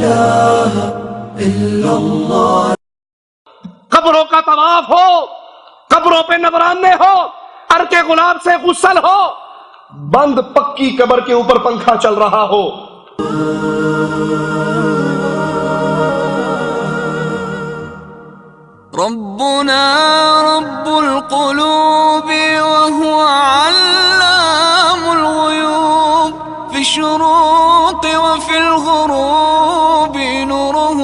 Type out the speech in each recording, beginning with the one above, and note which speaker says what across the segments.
Speaker 1: إله إلا الله.
Speaker 2: قبروں کا طواف ہو، قبروں پہ نذرانے ہو، عرق گلاب سے غسل ہو، بند پکی قبر کے اوپر پنکھا چل رہا ہو.
Speaker 3: ربنا رب القلوب وهو علام الغيوب في الشروق وفي الغروب نوره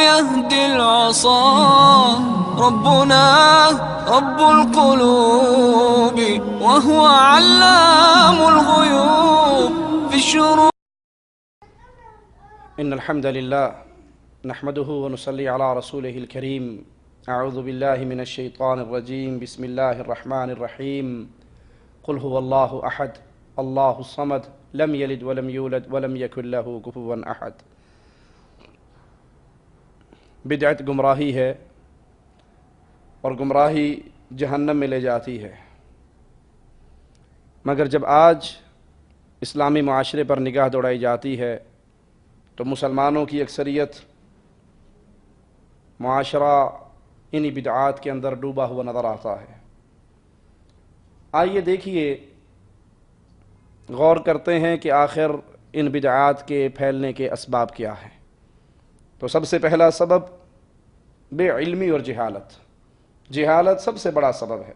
Speaker 3: يهدي العصا. ربنا رب القلوب وهو علام الغيوب في الشروق.
Speaker 2: ان الحمد لله نحمده ونصلي على رسوله الكريم. اعوذ بالله من الشيطان الرجيم. بسم الله الرحمن الرحيم. قل هو الله احد الله الصمد لم يلد ولم يولد ولم يكن له كفوا احد. بدعت گمراہی ہے اور گمراہی جہنم میں لے جاتی ہے، مگر جب آج اسلامی معاشرے پر نگاہ دوڑائی جاتی ہے تو مسلمانوں کی اکثریت معاشرہ انہی بدعات کے اندر ڈوبا ہوا نظر آتا ہے. آئیے دیکھیے، غور کرتے ہیں کہ آخر ان بدعات کے پھیلنے کے اسباب کیا ہیں. تو سب سے پہلا سبب بے علمی اور جہالت. جہالت سب سے بڑا سبب ہے.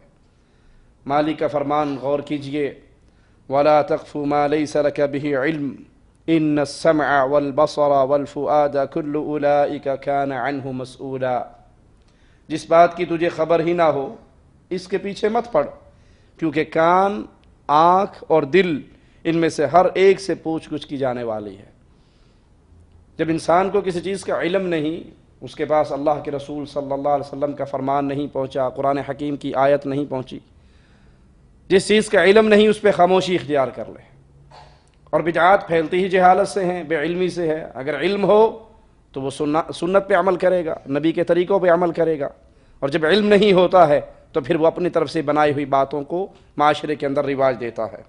Speaker 2: مالک کا فرمان غور کیجئے، وَلَا تَقْفُ مَا لَيْسَ لَكَ بِهِ عِلْمٍ إِنَّ السَّمْعَ وَالْبَصَرَ وَالْفُؤَادَ كُلُّ أُولَئِكَ كَانَ عَنْهُ مسؤولا. جس بات کی تجھے خبر ہی نہ ہو اس کے پیچھے مت پڑ، کیونکہ کان، آنکھ اور دل ان میں سے ہر ایک سے پوچھ گچھ کی جانے والی ہے. جب انسان کو کسی چیز کا علم نہیں، اس کے پاس اللہ کے رسول صلی اللہ علیہ وسلم کا فرمان نہیں پہنچا، قرآن حکیم کی آیت نہیں پہنچی، جس چیز کا علم نہیں اس پہ خاموشی اختیار کر لے. اور بدعات پھیلتی ہی جہالت سے ہیں، بے علمی سے ہے. اگر علم ہو تو وہ سنت پہ عمل کرے گا، نبی کے طریقوں پہ عمل کرے گا. اور جب علم نہیں ہوتا ہے تو پھر وہ اپنی طرف سے بنائی ہوئی باتوں کو معاشرے کے اندر رواج دیتا ہے.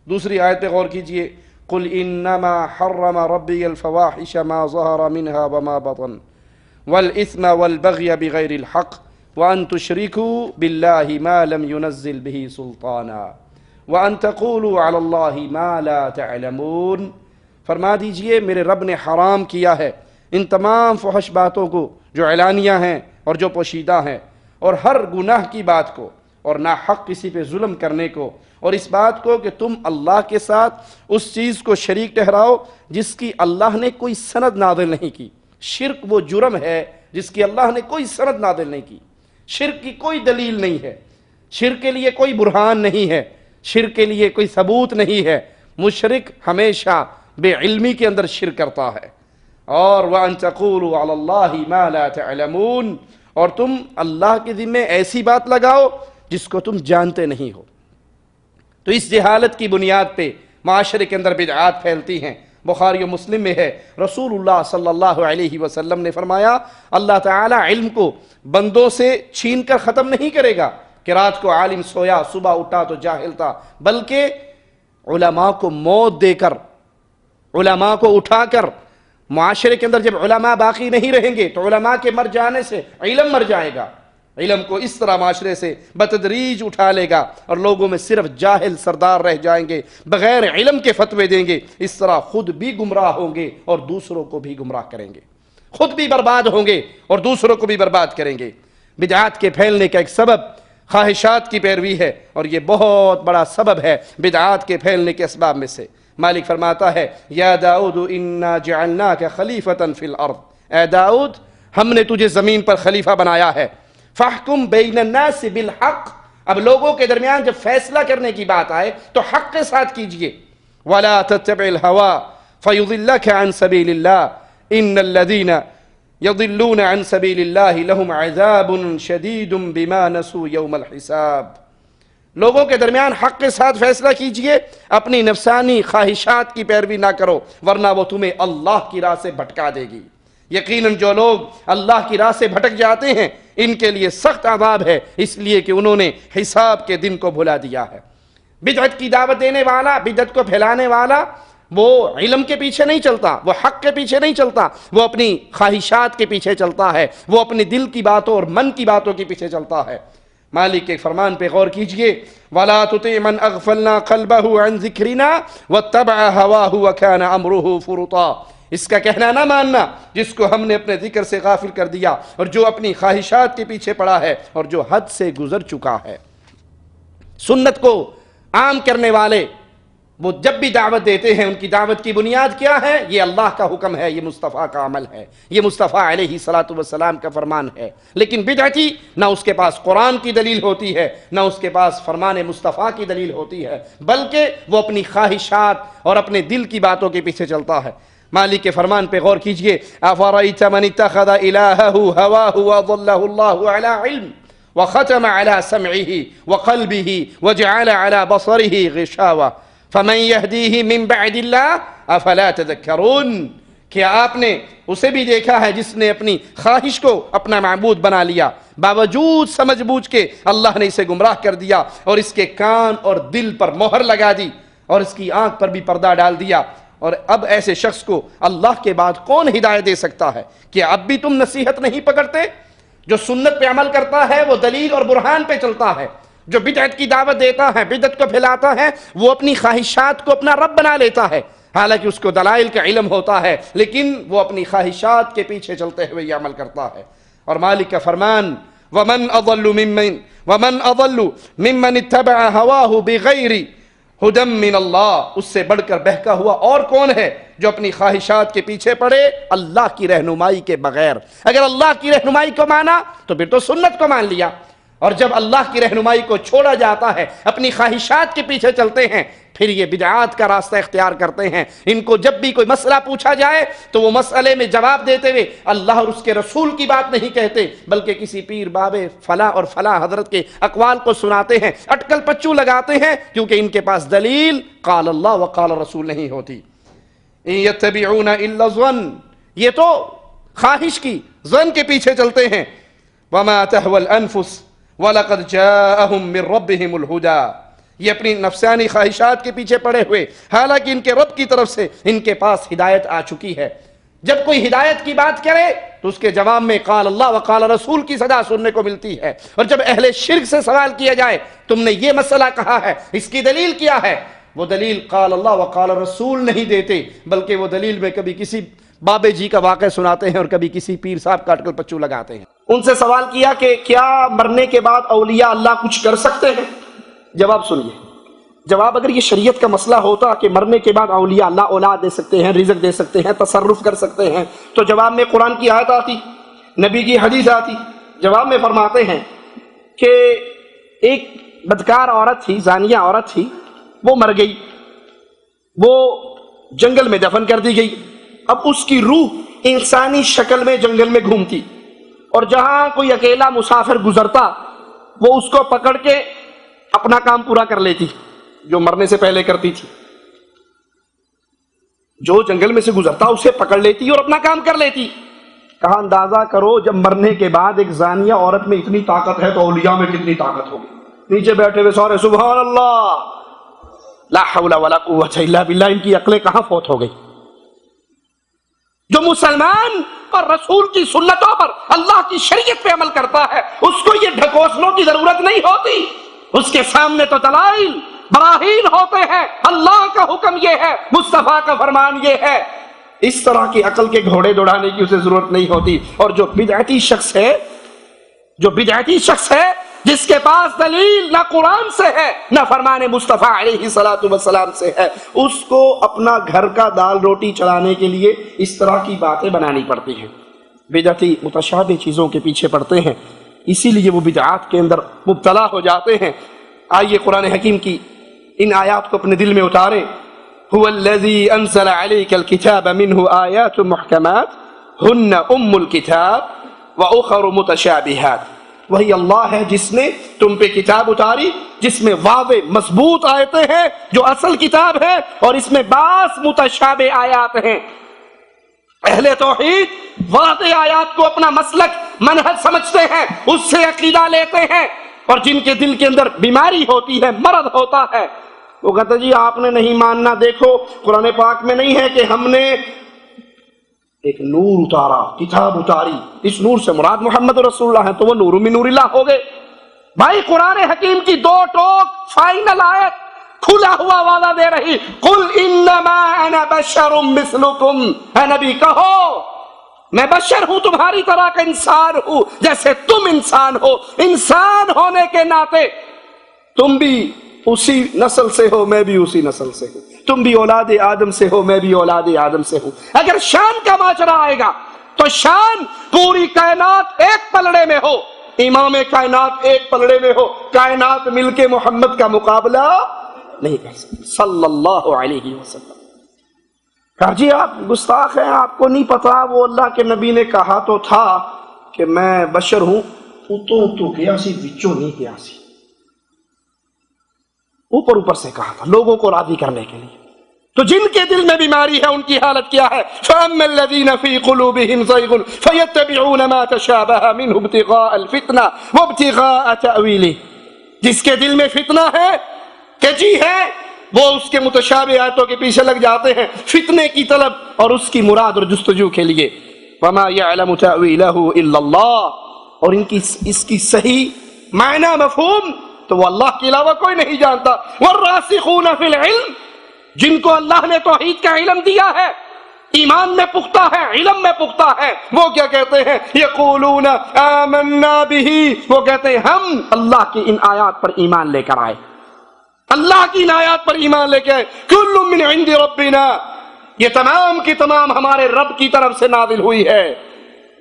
Speaker 2: دوسری آیت پہ غور کیجئے، قُلْ إِنَّمَا حَرَّمَ رَبِّيَ الْفَوَاحِشَ مَا ظَهَرَ مِنْهَا وَمَا بَطَنَ وَالْإِثْمَ وَالْبَغْيَ بِغَيْرِ الْحَقِّ وَأَن تُشْرِكُوا بِاللَّهِ مَا لَمْ يُنَزِّلْ بِهِ سُلْطَانًا وَأَن تَقُولُوا عَلَى اللَّهِ مَا لَا تَعْلَمُونَ. فرما دیجئے میرے رب نے حرام کیا ہے ان تمام فحش باتوں کو جو اعلانیہ ہیں اور جو پوشیدہ ہیں، اور ہر گناہ کی بات کو، اور ناحق کسی پہ ظلم کرنے کو، اور اس بات کو کہ تم اللہ کے ساتھ اس چیز کو شریک ٹھہراؤ جس کی اللہ نے کوئی سند نازل نہیں کی. شرک وہ جرم ہے جس کی اللہ نے کوئی سند نازل نہیں کی. شرک کی کوئی دلیل نہیں ہے، شرک کے لیے کوئی برہان نہیں ہے، شرک کے لیے کوئی ثبوت نہیں ہے. مشرک ہمیشہ بے علمی کے اندر شرک کرتا ہے. اور وَأَن تَقُولُوا عَلَى اللَّهِ مَا لَا تَعْلَمُونَ، اور تم اللہ کے ذمے ایسی بات لگاؤ جس کو تم جانتے نہیں ہو. تو اس جہالت کی بنیاد پہ معاشرے کے اندر بدعات پھیلتی ہیں. بخاری و مسلم میں ہے، رسول اللہ صلی اللہ علیہ وسلم نے فرمایا، اللہ تعالیٰ علم کو بندوں سے چھین کر ختم نہیں کرے گا کہ رات کو عالم سویا صبح اٹھا تو جاہل تھا، بلکہ علماء کو موت دے کر، علماء کو اٹھا کر، معاشرے کے اندر جب علماء باقی نہیں رہیں گے تو علماء کے مر جانے سے علم مر جائے گا. علم کو اس طرح معاشرے سے بتدریج اٹھا لے گا اور لوگوں میں صرف جاہل سردار رہ جائیں گے، بغیر علم کے فتوے دیں گے. اس طرح خود بھی گمراہ ہوں گے اور دوسروں کو بھی گمراہ کریں گے، خود بھی برباد ہوں گے اور دوسروں کو بھی برباد کریں گے. بدعات کے پھیلنے کا ایک سبب خواہشات کی پیروی ہے، اور یہ بہت بڑا سبب ہے بدعات کے پھیلنے کے اسباب میں سے. مالک فرماتا ہے، یا داؤد انا جعلناک خلیفۃ فی الارض، اے داؤد ہم نے تجھے زمین پر خلیفہ بنایا ہے. فاحکم بین الناس بالحق، اب لوگوں کے درمیان جب فیصلہ کرنے کی بات آئے تو حق کے ساتھ کیجئے. ولا تتبع الهوى فيضلك عن سبيل الله ان الذين يضلون عن سبيل الله لهم عذاب شديد بما نسوا يوم الحساب. لوگوں کے درمیان حق کے ساتھ فیصلہ کیجئے، اپنی نفسانی خواہشات کی پیروی نہ کرو ورنہ وہ تمہیں اللہ کی راہ سے بھٹکا دے گی. یقیناً جو لوگ اللہ کی راہ سے بھٹک جاتے ہیں ان کے لیے سخت عذاب ہے، اس لیے کہ انہوں نے حساب کے دن کو بھلا دیا ہے. بدعت کی دعوت دینے والا، بدعت کو پھیلانے والا وہ علم کے پیچھے نہیں چلتا، وہ حق کے پیچھے نہیں چلتا، وہ اپنی خواہشات کے پیچھے چلتا ہے، وہ اپنے دل کی باتوں اور من کی باتوں کے پیچھے چلتا ہے۔ مالک کے فرمان پہ غور کیجئے، وَلَا تُطِعْ مَنْ أَغْفَلْنَا قَلْبَهُ عَنْ ذِكْرِنَا وَاتَّبَعَ هَوَاهُ وَكَانَ أَمْرُهُ فُرُطًا۔ اس کا کہنا نہ ماننا جس کو ہم نے اپنے ذکر سے غافل کر دیا، اور جو اپنی خواہشات کے پیچھے پڑا ہے، اور جو حد سے گزر چکا ہے۔ سنت کو عام کرنے والے وہ جب بھی دعوت دیتے ہیں، ان کی دعوت کی بنیاد کیا ہے؟ یہ اللہ کا حکم ہے، یہ مصطفیٰ کا عمل ہے، یہ مصطفیٰ علیہ الصلاۃ والسلام کا فرمان ہے۔ لیکن بدعتی نہ اس کے پاس قرآن کی دلیل ہوتی ہے، نہ اس کے پاس فرمان مصطفیٰ کی دلیل ہوتی ہے، بلکہ وہ اپنی خواہشات اور اپنے دل کی باتوں کے پیچھے چلتا ہے۔ مالک کے فرمان پہ غور کیجئے، أَفَرَأَيْتَ مَنِ اتَّخَذَ إِلَٰهَهُ هَوَاهُ وَأَضَلَّهُ اللَّهُ عَلَىٰ عِلْمٍ وختم على سمعه وقلبه وجعل على بصره غشاوة فمن يهديه من بعد الله افلا تذكرون۔ کیا آپ نے اسے بھی دیکھا ہے جس نے اپنی خواہش کو اپنا معبود بنا لیا، باوجود سمجھ بوجھ کے اللہ نے اسے گمراہ کر دیا، اور اس کے کان اور دل پر مہر لگا دی، اور اس کی آنکھ پر بھی پردہ ڈال دیا، اور اب ایسے شخص کو اللہ کے بعد کون ہدایت دے سکتا ہے؟ کیا اب بھی تم نصیحت نہیں پکڑتے؟ جو سنت پہ عمل کرتا ہے وہ دلیل اور برہان پہ چلتا ہے، جو بدعت کی دعوت دیتا ہے، بدعت کو پھیلاتا ہے، وہ اپنی خواہشات کو اپنا رب بنا لیتا ہے، حالانکہ اس کو دلائل کا علم ہوتا ہے، لیکن وہ اپنی خواہشات کے پیچھے چلتے ہوئے یہ عمل کرتا ہے۔ اور مالک کا فرمان، وَمَنْ أَضَلُّ مِمَّنِ اتَّبَعَ هَوَاهُ بِغَيْرِ ہدم من اللہ، اس سے بڑھ کر بہکا ہوا اور کون ہے جو اپنی خواہشات کے پیچھے پڑے اللہ کی رہنمائی کے بغیر۔ اگر اللہ کی رہنمائی کو مانا تو پھر تو سنت کو مان لیا، اور جب اللہ کی رہنمائی کو چھوڑا جاتا ہے، اپنی خواہشات کے پیچھے چلتے ہیں، پھر یہ بدعات کا راستہ اختیار کرتے ہیں۔ ان کو جب بھی کوئی مسئلہ پوچھا جائے تو وہ مسئلے میں جواب دیتے ہوئے اللہ اور اس کے رسول کی بات نہیں کہتے، بلکہ کسی پیر بابے فلاں اور فلاں حضرت کے اقوال کو سناتے ہیں، اٹکل پچو لگاتے ہیں، کیونکہ ان کے پاس دلیل قال اللہ و قال رسول نہیں ہوتی۔ ان یتبعون الا الظن، یہ تو خواہش کی ظن کے پیچھے چلتے ہیں۔ وما تهوى الانفس وَلَقَدْ جَاءَهُمْ مِنْ رَبِّهِمُ الْهُدَىٰ، یہ اپنی نفسانی خواہشات کے پیچھے پڑے ہوئے، حالانکہ ان کے رب کی طرف سے ان کے پاس ہدایت آ چکی ہے۔ جب کوئی ہدایت کی بات کرے تو اس کے جواب میں قال اللہ و قال رسول کی صدا سننے کو ملتی ہے، اور جب اہل شرک سے سوال کیا جائے تم نے یہ مسئلہ کہا ہے، اس کی دلیل کیا ہے، وہ دلیل قال اللہ و قال رسول نہیں دیتے، بلکہ وہ دلیل میں کبھی کسی بابے جی کا واقعہ سناتے ہیں اور کبھی کسی پیر صاحب کا اٹکل پچو لگاتے ہیں۔ ان سے سوال کیا کہ کیا مرنے کے بعد اولیاء اللہ کچھ کر سکتے ہیں؟ جواب سنیے، جواب اگر یہ شریعت کا مسئلہ ہوتا کہ مرنے کے بعد اولیاء اللہ اولاد دے سکتے ہیں، رزق دے سکتے ہیں، تصرف کر سکتے ہیں، تو جواب میں قرآن کی آیت آتی، نبی کی حدیث آتی۔ جواب میں فرماتے ہیں کہ ایک بدکار عورت تھی، زانیہ عورت تھی، وہ مر گئی، وہ جنگل میں دفن کر دی گئی۔ اب اس کی روح انسانی شکل میں جنگل میں گھومتی، اور جہاں کوئی اکیلا مسافر گزرتا وہ اس کو پکڑ کے اپنا کام پورا کر لیتی، جو مرنے سے پہلے کرتی تھی۔ جو جنگل میں سے گزرتا اسے پکڑ لیتی اور اپنا کام کر لیتی۔ کہا اندازہ کرو جب مرنے کے بعد ایک زانیہ عورت میں اتنی طاقت ہے تو اولیاء میں کتنی طاقت ہوگی۔ نیچے بیٹھے ہوئے سارے سبحان اللہ، لا حول ولا قوت الا باللہ، ان کی عقلیں کہاں فوت ہو گئی؟ جو مسلمان اور رسول کی سنتوں پر اللہ کی شریعت پہ عمل کرتا ہے اس کو یہ ڈھکوسلوں کی ضرورت نہیں ہوتی، اس کے سامنے تو دلائل براہین ہوتے ہیں، اللہ کا حکم یہ ہے، مصطفیٰ کا فرمان یہ ہے، اس طرح کی عقل کے گھوڑے دوڑانے کی اسے ضرورت نہیں ہوتی۔ اور جو بدعتی شخص ہے جس کے پاس دلیل نہ قرآن سے ہے نہ فرمان مصطفیٰ علیہ الصلاۃ والسلام سے ہے، اس کو اپنا گھر کا دال روٹی چلانے کے لیے اس طرح کی باتیں بنانی پڑتی ہیں۔ بدعتی متشابہ چیزوں کے پیچھے پڑتے ہیں، اسی لیے وہ بدعات کے اندر مبتلا ہو جاتے ہیں۔ آئیے قرآن حکیم کی ان آیات کو اپنے دل میں اتاریں۔ هو الذي انزل عليك الكتاب منه آيات محكمات هن ام الكتاب واخر متشابهات، وہی اللہ ہے جس نے تم پہ کتاب اتاری جس میں واضح مضبوط آیتیں ہیں جو اصل کتاب ہے، اور اس میں بعض متشابہ آیات ہیں۔ اہل توحید واضح آیات کو اپنا مسلک منہج سمجھتے ہیں، اس سے عقیدہ لیتے ہیں، اور جن کے دل کے اندر بیماری ہوتی ہے، مرض ہوتا ہے، وہ کہتا جی آپ نے نہیں ماننا، دیکھو قرآن پاک میں نہیں ہے کہ ہم نے ایک نور اتارا، کتاب اتاری، اس نور سے مراد محمد رسول اللہ ہے، تو وہ نور من نور اللہ ہو گئے۔ بھائی قرآن حکیم کی دو ٹوک فائنل آیت کھلا ہوا وعدہ دے رہی، قل انما انا بشر مثلکم، اے نبی کہو میں بشر ہوں، تمہاری طرح کا انسان ہوں جیسے تم انسان ہو، انسان ہونے کے ناطے تم بھی اسی نسل سے ہو، میں بھی اسی نسل سے ہوں، تم بھی اولاد آدم سے ہو، میں بھی اولاد آدم سے ہوں۔ اگر شان کا ماجرا آئے گا تو شان پوری کائنات ایک پلڑے میں ہو، امام کائنات ایک پلڑے میں ہو، کائنات مل کے محمد کا مقابلہ نہیں کر سکتی صلی اللہ علیہ وسلم۔ کہا جی آپ گستاخ ہیں، آپ کو نہیں پتا وہ اللہ کے نبی نے کہا تو تھا کہ میں بشر ہوں، تو گیا سی وچوں نہیں گیا سی، اوپر سے کہا تھا لوگوں کو راضی کرنے کے لیے۔ تو جن کے دل میں بیماری ہے ان کی حالت کیا ہے؟ فَأَمَّا الَّذِينَ فِي قُلُوبِهِمْ زَيْغٌ فَيَتَّبِعُونَ مَا تَشَابَهَ مِنْهُ ابْتِغَاءَ الْفِتْنَةِ وَابْتِغَاءَ تَأْوِيلِهِ، جس کے دل میں فتنہ ہے کہ جی ہے، وہ اس کے متشابہ آیتوں کے پیچھے لگ جاتے ہیں فتنے کی طلب اور اس کی مراد اور جستجو کے لیے۔ وَمَا يَعْلَمُ تَأْوِيلَهُ إِلَّا اللَّهُ، اور اس کی صحیح معنی مفہوم تو وہ اللہ کے علاوہ کوئی نہیں جانتا۔ وَالرَّاسِخُونَ فِي الْعِلْمِ، جن کو اللہ نے توحید کا علم دیا ہے، ایمان میں پختہ ہے، علم میں پختہ ہے، وہ کیا کہتے ہیں؟ یقولون آمنا بہ، وہ کہتے ہیں ہم اللہ کی ان آیات پر ایمان لے کر آئے، اللہ کی ان آیات پر ایمان لے کے آئے۔ کل من عند ربنا، یہ تمام کی تمام ہمارے رب کی طرف سے نازل ہوئی ہے۔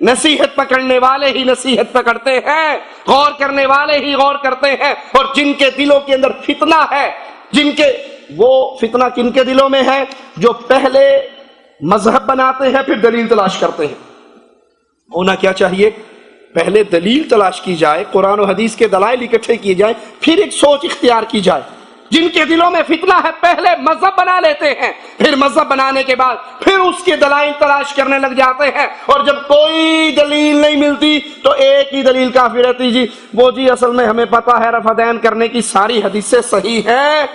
Speaker 2: نصیحت پکڑنے والے ہی نصیحت پکڑتے ہیں، غور کرنے والے ہی غور کرتے ہیں، اور جن کے دلوں کے اندر فتنہ ہے، جن کے وہ فتنہ کن کے دلوں میں ہے؟ جو پہلے مذہب بناتے ہیں پھر دلیل تلاش کرتے ہیں۔ ہونا کیا چاہیے؟ پہلے دلیل تلاش کی جائے، قرآن و حدیث کے دلائل اکٹھے کیے جائیں، پھر ایک سوچ اختیار کی جائے۔ جن کے دلوں میں فتنہ ہے پہلے مذہب بنا لیتے ہیں، پھر مذہب بنانے کے بعد پھر اس کے دلائل تلاش کرنے لگ جاتے ہیں، اور جب کوئی دلیل نہیں ملتی تو ایک ہی دلیل کافی رہتی، جی وہ جی اصل میں ہمیں پتا ہے رفع دین کرنے کی ساری حدیثیں صحیح ہیں،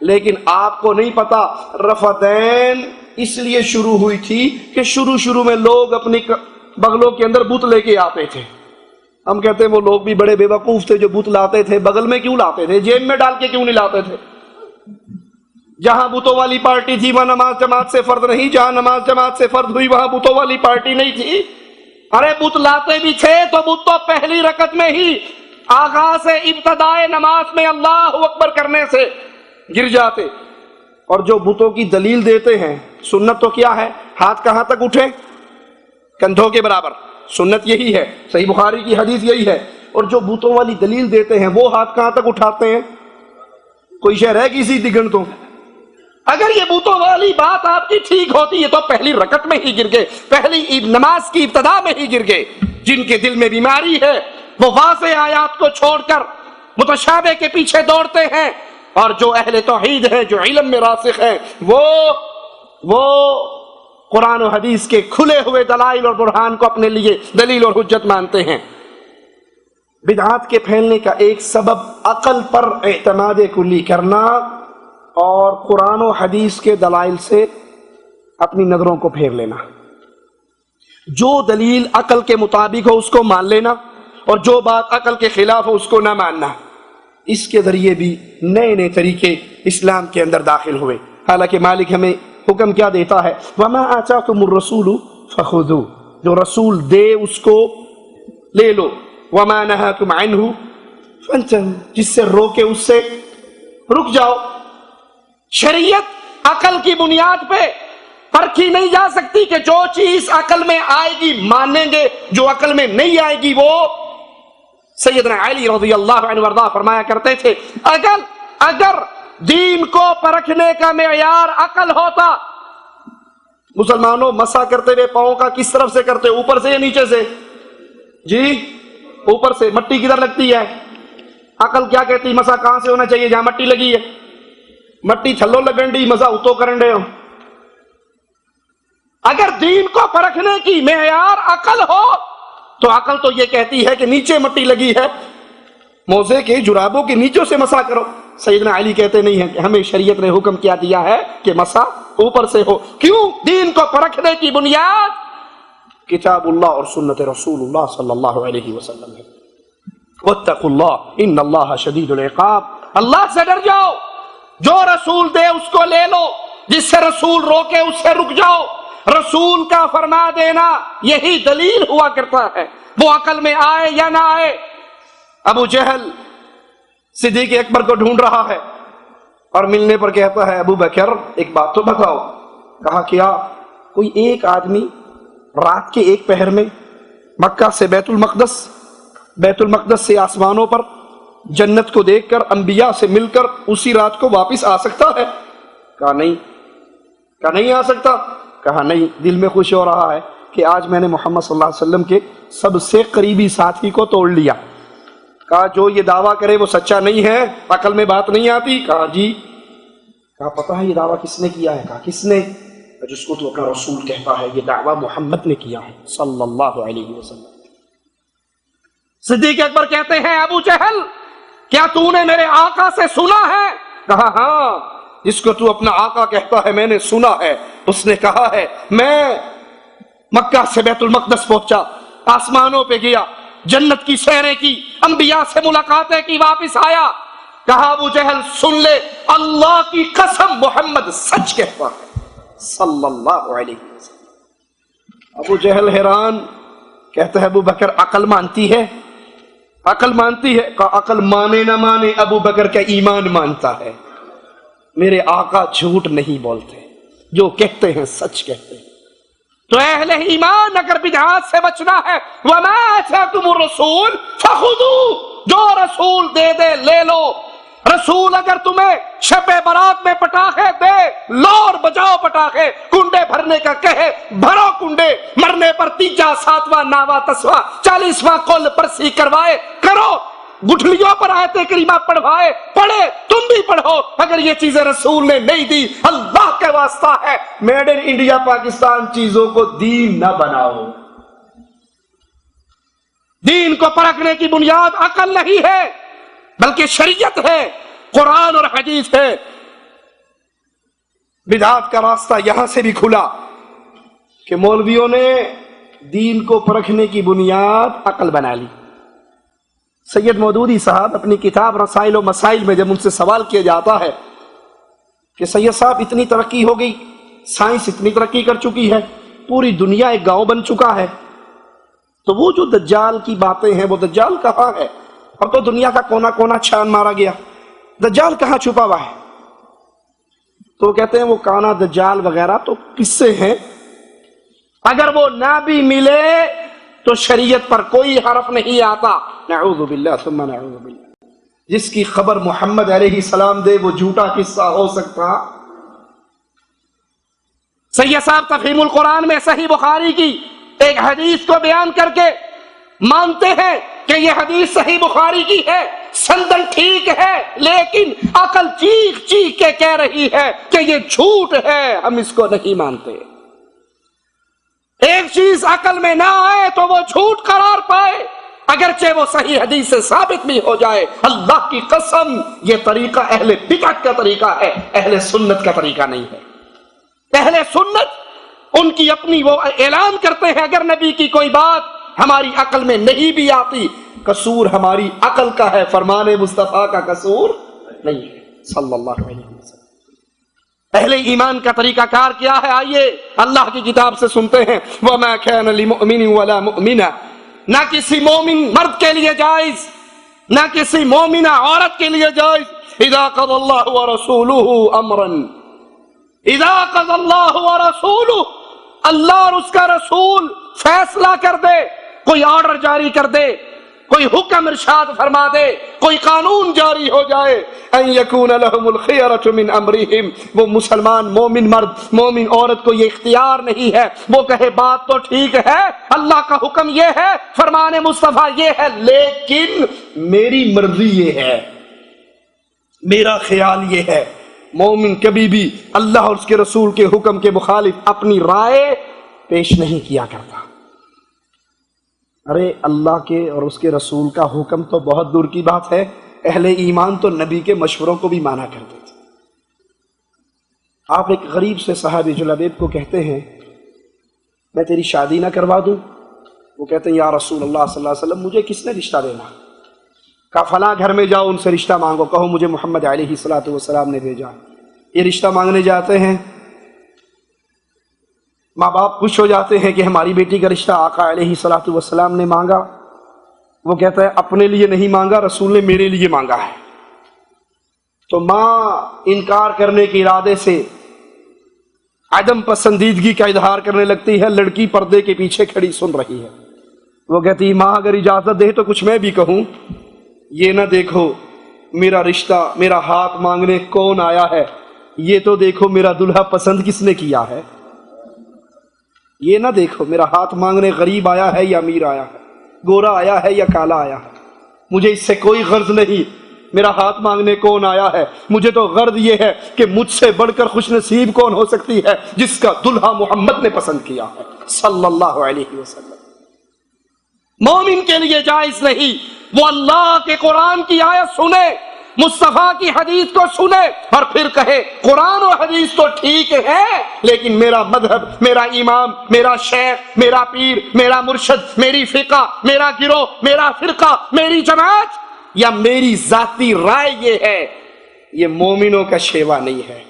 Speaker 2: لیکن آپ کو نہیں پتا رفع دین اس لیے شروع ہوئی تھی کہ شروع میں لوگ اپنی بغلوں کے اندر بت لے کے آتے تھے۔ ہم کہتے ہیں وہ لوگ بھی بڑے بے وقوف تھے جو بت لاتے تھے، بغل میں کیوں لاتے تھے؟ جیب میں ڈال کے کیوں نہیں لاتے تھے؟ جہاں بتوں والی پارٹی تھی وہاں نماز جماعت سے فرض نہیں، جہاں نماز جماعت سے فرض ہوئی وہاں بتوں والی پارٹی نہیں تھی۔ ارے بت لاتے بھی تھے تو بت تو پہلی رکعت میں ہی آغاز ابتدائے نماز میں اللہ اکبر کرنے سے گر جاتے۔ اور جو بتوں کی دلیل دیتے ہیں، سنت تو کیا ہے؟ ہاتھ کہاں تک اٹھے؟ کندھوں کے برابر، سنت یہی ہے، صحیح بخاری کی حدیث یہی ہے۔ اور جو بتوں والی دلیل دیتے ہیں وہ ہاتھ کہاں تک اٹھاتے ہیں؟ کوئی شے رہ گئی سی دگن تو؟ اگر یہ بتوں والی بات آپ کی ٹھیک ہوتی ہے تو پہلی رکعت میں ہی گر گئے، پہلی نماز کی ابتدا میں ہی گر گئے۔ جن کے دل میں بیماری ہے وہ واضح آیات کو چھوڑ کر متشابہ کے پیچھے دوڑتے ہیں، اور جو اہل توحید ہیں، جو علم میں راسخ ہیں، وہ قرآن و حدیث کے کھلے ہوئے دلائل اور برہان کو اپنے لیے دلیل اور حجت مانتے ہیں۔ بدعات کے پھیلنے کا ایک سبب عقل پر اعتماد کلی کرنا اور قرآن و حدیث کے دلائل سے اپنی نظروں کو پھیر لینا۔ جو دلیل عقل کے مطابق ہو اس کو مان لینا، اور جو بات عقل کے خلاف ہو اس کو نہ ماننا۔ اس کے ذریعے بھی نئے طریقے اسلام کے اندر داخل ہوئے۔ حالانکہ مالک ہمیں حکم کیا دیتا ہے؟ وَمَا آتَاكُمُ الرَّسُولُ فَخُذُوهُ، جو رسول دے اس کو لے لو۔ وَمَا نَهَاكُمْ عَنْهُ فَانْتَهُوا، جس سے روکے اس سے رک جاؤ۔ شریعت عقل کی بنیاد پہ پرکھی نہیں جا سکتی کہ جو چیز عقل میں آئے گی مانیں گے، جو عقل میں نہیں آئے گی وہ۔ سیدنا علی رضی اللہ عنہ وارضاہ فرمایا کرتے تھے اگر دین کو پرکھنے کا معیار عقل ہوتا، مسلمانوں مسا کرتے ہوئے پاؤں کا کس طرف سے کرتے؟ اوپر سے یا نیچے سے؟ جی اوپر سے۔ مٹی کدھر لگتی ہے؟ عقل کیا کہتی؟ مسا کہاں سے ہونا چاہیے؟ جہاں مٹی لگی ہے۔ مٹی تھلو لگن ڈی، مسا اتو کرن ڈے ہو۔ اگر دین کو پرکھنے کی معیار عقل ہو تو عقل تو یہ کہتی ہے کہ نیچے مٹی لگی ہے، موزے کے جرابوں کے نیچوں سے مسا کرو۔ سیدنا علی کہتے نہیں ہیں کہ ہمیں شریعت نے حکم کیا دیا ہے کہ مسا اوپر سے ہو. کیوں؟ دین کو پرکھنے کی بنیاد کتاب اللہ اور سنت رسول اللہ صلی اللہ علیہ وسلم ہے. واتقوا اللہ ان اللہ شدید العقاب. اللہ سے ڈر جاؤ، جو رسول دے اس کو لے لو، جس سے رسول روکے اس سے رک جاؤ. رسول کا فرما دینا یہی دلیل ہوا کرتا ہے، وہ عقل میں آئے یا نہ آئے. ابو جہل صدیق اکبر کو ڈھونڈ رہا ہے اور ملنے پر کہتا ہے ابو بکر ایک بات تو بتاؤ. کہا کیا؟ کوئی ایک آدمی رات کے ایک پہر میں مکہ سے بیت المقدس سے آسمانوں پر جنت کو دیکھ کر انبیاء سے مل کر اسی رات کو واپس آ سکتا ہے؟ کہا نہیں. کہا نہیں آ سکتا؟ کہا نہیں. دل میں خوش ہو رہا ہے کہ آج میں نے محمد صلی اللہ علیہ وسلم کے سب سے قریبی ساتھی کو توڑ لیا. کہا جو یہ دعویٰ کرے وہ سچا نہیں ہے، عقل میں بات نہیں آتی؟ کہا جی. کہا پتہ ہے یہ دعویٰ کس نے کیا ہے؟ کہا کس نے؟ جس کو تو اپنا رسول کہتا ہے. یہ دعویٰ محمد نے کیا ہے صلی اللہ علیہ وسلم. صدیق اکبر کہتے ہیں ابو جہل کیا تو نے میرے آقا سے سنا ہے؟ کہا ہاں. جس کو تو اپنا آقا کہتا ہے میں نے سنا ہے. اس نے کہا ہے میں مکہ سے بیت المقدس پہنچا، آسمانوں پہ گیا، جنت کی سیریں کی، انبیاء سے ملاقاتیں کی، واپس آیا. کہا ابو جہل سن لے، اللہ کی قسم محمد سچ کہتا ہے صلی اللہ علیہ وسلم. ابو جہل حیران، کہتا ہے ابو بکر عقل مانتی ہے؟ عقل مانتی ہے؟ کہا عقل مانے نہ مانے ابو بکر کا ایمان مانتا ہے. میرے آقا جھوٹ نہیں بولتے، جو کہتے ہیں سچ کہتے ہیں. تو اہل ایمان اگر بدعات سے بچنا ہے، وَمَا آتَاكُمُ الرَّسُولُ فَخُذُوهُ، جو رسول دے دے لے لو. رسول اگر تمہیں شب برات میں پٹاخے دے، لو اور بجاؤ پٹاخے. کنڈے بھرنے کا کہے، بھرو کنڈے. مرنے پر 3واں 7واں 9واں 10واں 40واں کل پرسی کروائے، کرو. گٹھلیوں پر آیت کریمہ پڑھوائے، پڑھے. تم بھی پڑھو. اگر یہ چیزیں رسول نے نہیں دی، اللہ کے واسطہ ہے میڈ ان انڈیا پاکستان چیزوں کو دین نہ بناؤ. دین کو پرکھنے کی بنیاد عقل نہیں ہے بلکہ شریعت ہے، قرآن اور حدیث ہے. بدعات کا راستہ یہاں سے بھی کھلا کہ مولویوں نے دین کو پرکھنے کی بنیاد عقل بنا لی. سید مودودی صاحب اپنی کتاب رسائل و مسائل میں جب ان سے سوال کیا جاتا ہے کہ سید صاحب اتنی ترقی ہو گئی، سائنس اتنی ترقی کر چکی ہے، پوری دنیا ایک گاؤں بن چکا ہے، تو وہ جو دجال کی باتیں ہیں وہ دجال کہاں ہے؟ اب تو دنیا کا کونا کونا چھان مارا گیا، دجال کہاں چھپا ہوا ہے؟ تو وہ کہتے ہیں وہ کانا دجال وغیرہ تو قصے ہیں، اگر وہ نہ بھی ملے تو شریعت پر کوئی حرف نہیں آتا. نعوذ باللہ ثم نعوذ باللہ. جس کی خبر محمد علیہ السلام دے وہ جھوٹا قصہ ہو سکتا؟ سید صاحب تفہیم القرآن میں صحیح بخاری کی ایک حدیث کو بیان کر کے مانتے ہیں کہ یہ حدیث صحیح بخاری کی ہے، سندن ٹھیک ہے، لیکن عقل چیخ چیخ کے کہہ رہی ہے کہ یہ جھوٹ ہے، ہم اس کو نہیں مانتے. ایک چیز عقل میں نہ آئے تو وہ جھوٹ قرار پائے، اگرچہ وہ صحیح حدیث سے ثابت بھی ہو جائے. اللہ کی قسم یہ طریقہ اہل بدعت کا طریقہ ہے، اہل سنت کا طریقہ نہیں ہے. اہل سنت ان کی اپنی وہ اعلان کرتے ہیں اگر نبی کی کوئی بات ہماری عقل میں نہیں بھی آتی، قصور ہماری عقل کا ہے، فرمان مصطفیٰ کا قصور نہیں ہے صلی اللہ علیہ وسلم. اہل ایمان کا طریقہ کار کیا ہے؟ آئیے اللہ کی کتاب سے سنتے ہیں. وَمَا كَانَ لِمُؤْمِنٍ وَلَا مُؤْمِنَةٍ، نہ کسی مومن مرد کے لیے جائز، نہ کسی مومنہ عورت کے لیے جائز. اِذَا قَضَى اللَّهُ وَرَسُولُهُ أَمْرًا، اِذَا قَضَى اللَّهُ وَرَسُولُهُ، اللہ اور اس کا رسول فیصلہ کر دے، کوئی آرڈر جاری کر دے، کوئی حکم ارشاد فرما دے، کوئی قانون جاری ہو جائے، ان یکون لہم الخیرۃ من امرہم، وہ مسلمان مومن مرد مومن عورت کو یہ اختیار نہیں ہے وہ کہے بات تو ٹھیک ہے، اللہ کا حکم یہ ہے، فرمان مصطفیٰ یہ ہے، لیکن میری مرضی یہ ہے، میرا خیال یہ ہے. مومن کبھی بھی اللہ اور اس کے رسول کے حکم کے مخالف اپنی رائے پیش نہیں کیا کرتا. ارے اللہ کے اور اس کے رسول کا حکم تو بہت دور کی بات ہے، اہل ایمان تو نبی کے مشوروں کو بھی مانا کرتے تھے۔ آپ ایک غریب سے صحابی جلبیب کو کہتے ہیں میں تیری شادی نہ کروا دوں؟ وہ کہتے ہیں یا رسول اللہ صلی اللہ علیہ وسلم مجھے کس نے رشتہ دینا؟ کہا فلاں گھر میں جاؤ، ان سے رشتہ مانگو، کہو مجھے محمد علیہ السلام نے بھیجا۔ یہ رشتہ مانگنے جاتے ہیں، ماں باپ خوش ہو جاتے ہیں کہ ہماری بیٹی کا رشتہ آقا علیہ السلام نے مانگا۔ وہ کہتا ہے اپنے لیے نہیں مانگا، رسول نے میرے لیے مانگا ہے۔ تو ماں انکار کرنے کے ارادے سے عدم پسندیدگی کا اظہار کرنے لگتی ہے، لڑکی پردے کے پیچھے کھڑی سن رہی ہے۔ وہ کہتی ماں اگر اجازت دے تو کچھ میں بھی کہوں، یہ نہ دیکھو میرا رشتہ میرا ہاتھ مانگنے کون آیا ہے، یہ تو دیکھو میرا دلہا پسند کس نے کیا ہے۔ یہ نہ دیکھو میرا ہاتھ مانگنے غریب آیا ہے یا امیر آیا ہے، گورا آیا ہے یا کالا آیا ہے، مجھے اس سے کوئی غرض نہیں میرا ہاتھ مانگنے کون آیا ہے، مجھے تو غرض یہ ہے کہ مجھ سے بڑھ کر خوش نصیب کون ہو سکتی ہے جس کا دلہا محمد نے پسند کیا ہے صلی اللہ علیہ وسلم۔ مومن کے لیے جائز نہیں وہ اللہ کے قرآن کی آیت سنے، مصطفیٰ کی حدیث کو سنے اور پھر کہے قرآن و حدیث تو ٹھیک ہے لیکن میرا مذہب، میرا امام، میرا شیخ، میرا پیر، میرا مرشد، میری فقہ، میرا گروہ، میرا فرقہ، میری جماعت یا میری ذاتی رائے یہ ہے، یہ مومنوں کا شیوا نہیں ہے۔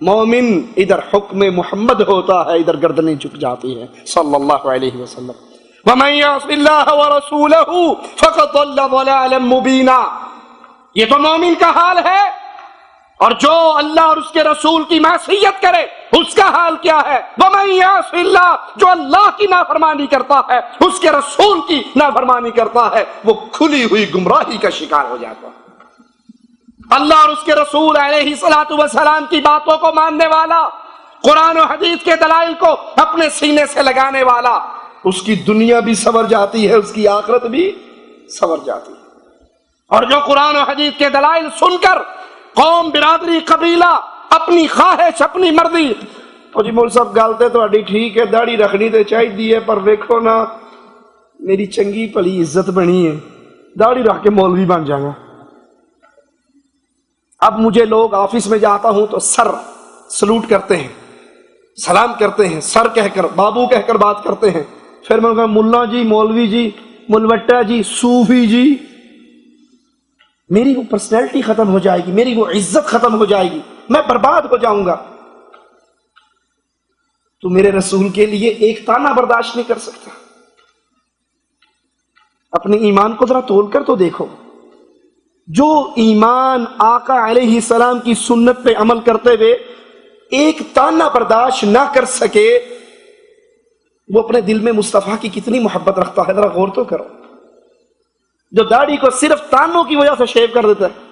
Speaker 2: مومن ادھر حکم محمد ہوتا ہے، ادھر گردنیں جھک جاتی ہیں صلی اللہ علیہ وسلم۔ وَمَن يَعْصِ اللَّهَ وَرَسُولَهُ فَقَدْ ضَلَّ ضَلَالًا مُبِينًا، یہ تو مومن کا حال ہے۔ اور جو اللہ اور اس کے رسول کی معصیت کرے اس کا حال کیا ہے؟ وَمَن يَعْصِ اللَّهَ، جو اللہ کی نافرمانی کرتا ہے، اس کے رسول کی نافرمانی کرتا ہے، وہ کھلی ہوئی گمراہی کا شکار ہو جاتا ہے۔ اللہ اور اس کے رسول علیہ السلام کی باتوں کو ماننے والا، قرآن و حدیث کے دلائل کو اپنے سینے سے لگانے والا، اس کی دنیا بھی سنور جاتی ہے، اس کی آخرت بھی سنور جاتی ہے۔ اور جو قرآن و حدیث کے دلائل سن کر قوم، برادری، قبیلہ، اپنی خواہش، اپنی مرضی، اور جی مول صاحب گالتے تو اڈی ٹھیک ہے، داڑھی رکھنی تو چاہیے پر دیکھو نا میری چنگی پلی عزت بنی ہے، داڑھی رکھ کے مولوی بن جائے گا۔ اب مجھے لوگ آفس میں جاتا ہوں تو سر سلوٹ کرتے ہیں، سلام کرتے ہیں، سر کہہ کر، بابو کہہ کر بات کرتے ہیں۔ پھر میں کہا ملا جی، مولوی جی، ملوٹا جی، صوفی جی، میری وہ پرسنالٹی ختم ہو جائے گی، میری وہ عزت ختم ہو جائے گی، میں برباد ہو جاؤں گا۔ تو میرے رسول کے لیے ایک تانا برداشت نہیں کر سکتا۔ اپنے ایمان کو ذرا تول کر تو دیکھو، جو ایمان آقا علیہ السلام کی سنت پہ عمل کرتے ہوئے ایک تانا برداشت نہ کر سکے، وہ اپنے دل میں مصطفیٰ کی کتنی محبت رکھتا ہے، ذرا غور تو کرو۔ جو داڑھی کو صرف تانوں کی وجہ سے شیو کر دیتا ہے،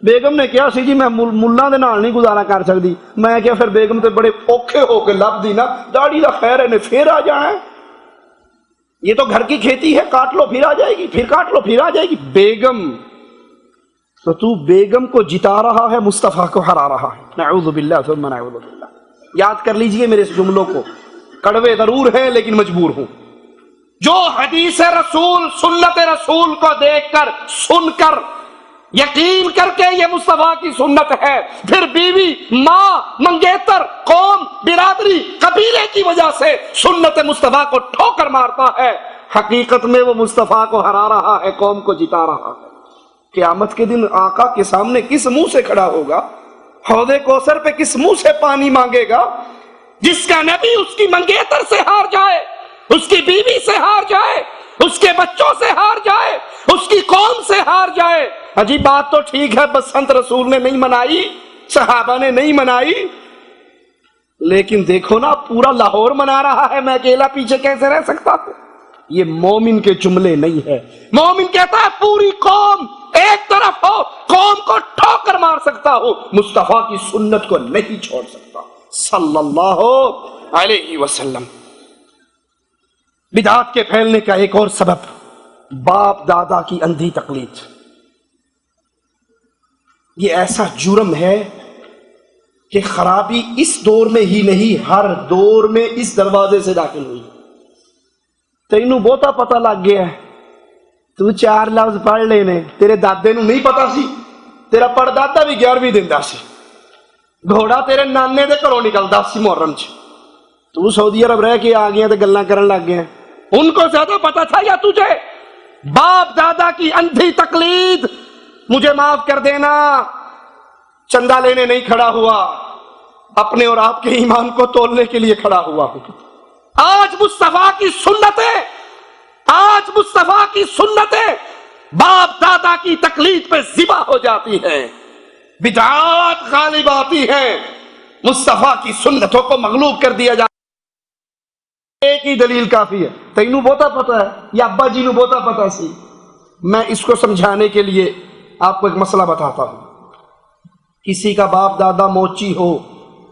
Speaker 2: بیگم نے کیا سی جی میں ملا دے نال نہیں گزارا کر سکتی، میں کیا پھر بیگم تے بڑے اوکھے ہو کے لب دی نا، داڑھی دا خیر ہے نے پھر آ جائیں، یہ تو گھر کی کھیتی ہے، کاٹ لو پھر آ جائے گی، پھر کاٹ لو پھر آ جائے گی۔ بیگم تو بیگم کو جتا رہا ہے، مصطفیٰ کو ہرا رہا ہے۔ نعوذ باللہ ثم نعوذ باللہ۔ یاد کر لیجئے میرے اس جملوں کو، کڑوے ضرور ہیں لیکن مجبور ہوں۔ جو حدیث رسول، سنت رسول کو دیکھ کر، سن کر، یقین کر کے یہ مصطفیٰ کی سنت ہے، پھر بیوی، ماں، منگیتر، قوم، برادری، قبیلے کی وجہ سے سنت مصطفیٰ کو ٹھوکر مارتا ہے، حقیقت میں وہ مصطفیٰ کو ہرا رہا ہے، قوم کو جتا رہا ہے۔ قیامت کے دن آقا کے سامنے کس منہ سے کھڑا ہوگا؟ حوض کوثر پہ کس منہ سے پانی مانگے گا؟ جس کا نبی اس کی منگیتر سے ہار جائے، اس کی بیوی سے ہار جائے، اس کے بچوں سے ہار جائے، اس کی قوم سے ہار جائے۔ عجیب بات تو ٹھیک ہے بسنت رسول نے نہیں منائی، صحابہ نے نہیں منائی، لیکن دیکھو نا پورا لاہور منا رہا ہے، میں اکیلا پیچھے کیسے رہ سکتا ہوں؟ یہ مومن کے جملے نہیں ہے۔ مومن کہتا ہے پوری قوم ایک طرف ہو، قوم کو ٹھوکر مار سکتا ہو، مصطفیٰ کی سنت کو نہیں چھوڑ سکتا صلی اللہ علیہ وسلم۔ بدعات کے پھیلنے کا ایک اور سبب باپ دادا کی اندھی تقلید۔ یہ ایسا جرم ہے کہ خرابی اس دور میں ہی نہیں، ہر دور میں اس دروازے سے داخل ہوئی۔ تینوں بہتا پتہ لگ گیا ہے، تو 4 لفظ پڑھ لینے، تیرے دادے نو نہیں پتا سی
Speaker 4: تیرا پردادا بھی 11ویں دیندا سی، گھوڑا تیرے نانے دے گھروں نکلدا سی محرم چ، تو سعودی عرب رہ کے آ گیا تو گلاں کرن لگ گیا. ان کو زیادہ پتا تھا یا تجھے؟ باپ دادا کی اندھی تقلید، مجھے معاف کر دینا، چندہ لینے نہیں کھڑا ہوا، اپنے اور آپ کے ایمان کو تولنے کے لیے کھڑا ہوا ہوں. آج مصطفیٰ کی سنتیں، آج مصطفیٰ کی سنتیں باپ دادا کی تقلید پہ ذبح ہو جاتی ہیں، بدعات غالب آتی ہیں، مصطفیٰ کی سنتوں کو مغلوب کر دیا جاتا ہے. ایک ہی دلیل کافی ہے. تینوں بہتا پتا ہے یا ابا جی نو بہتا پتا سی؟ میں اس کو سمجھانے کے لیے آپ کو ایک مسئلہ بتاتا ہوں. کسی کا باپ دادا موچی ہو،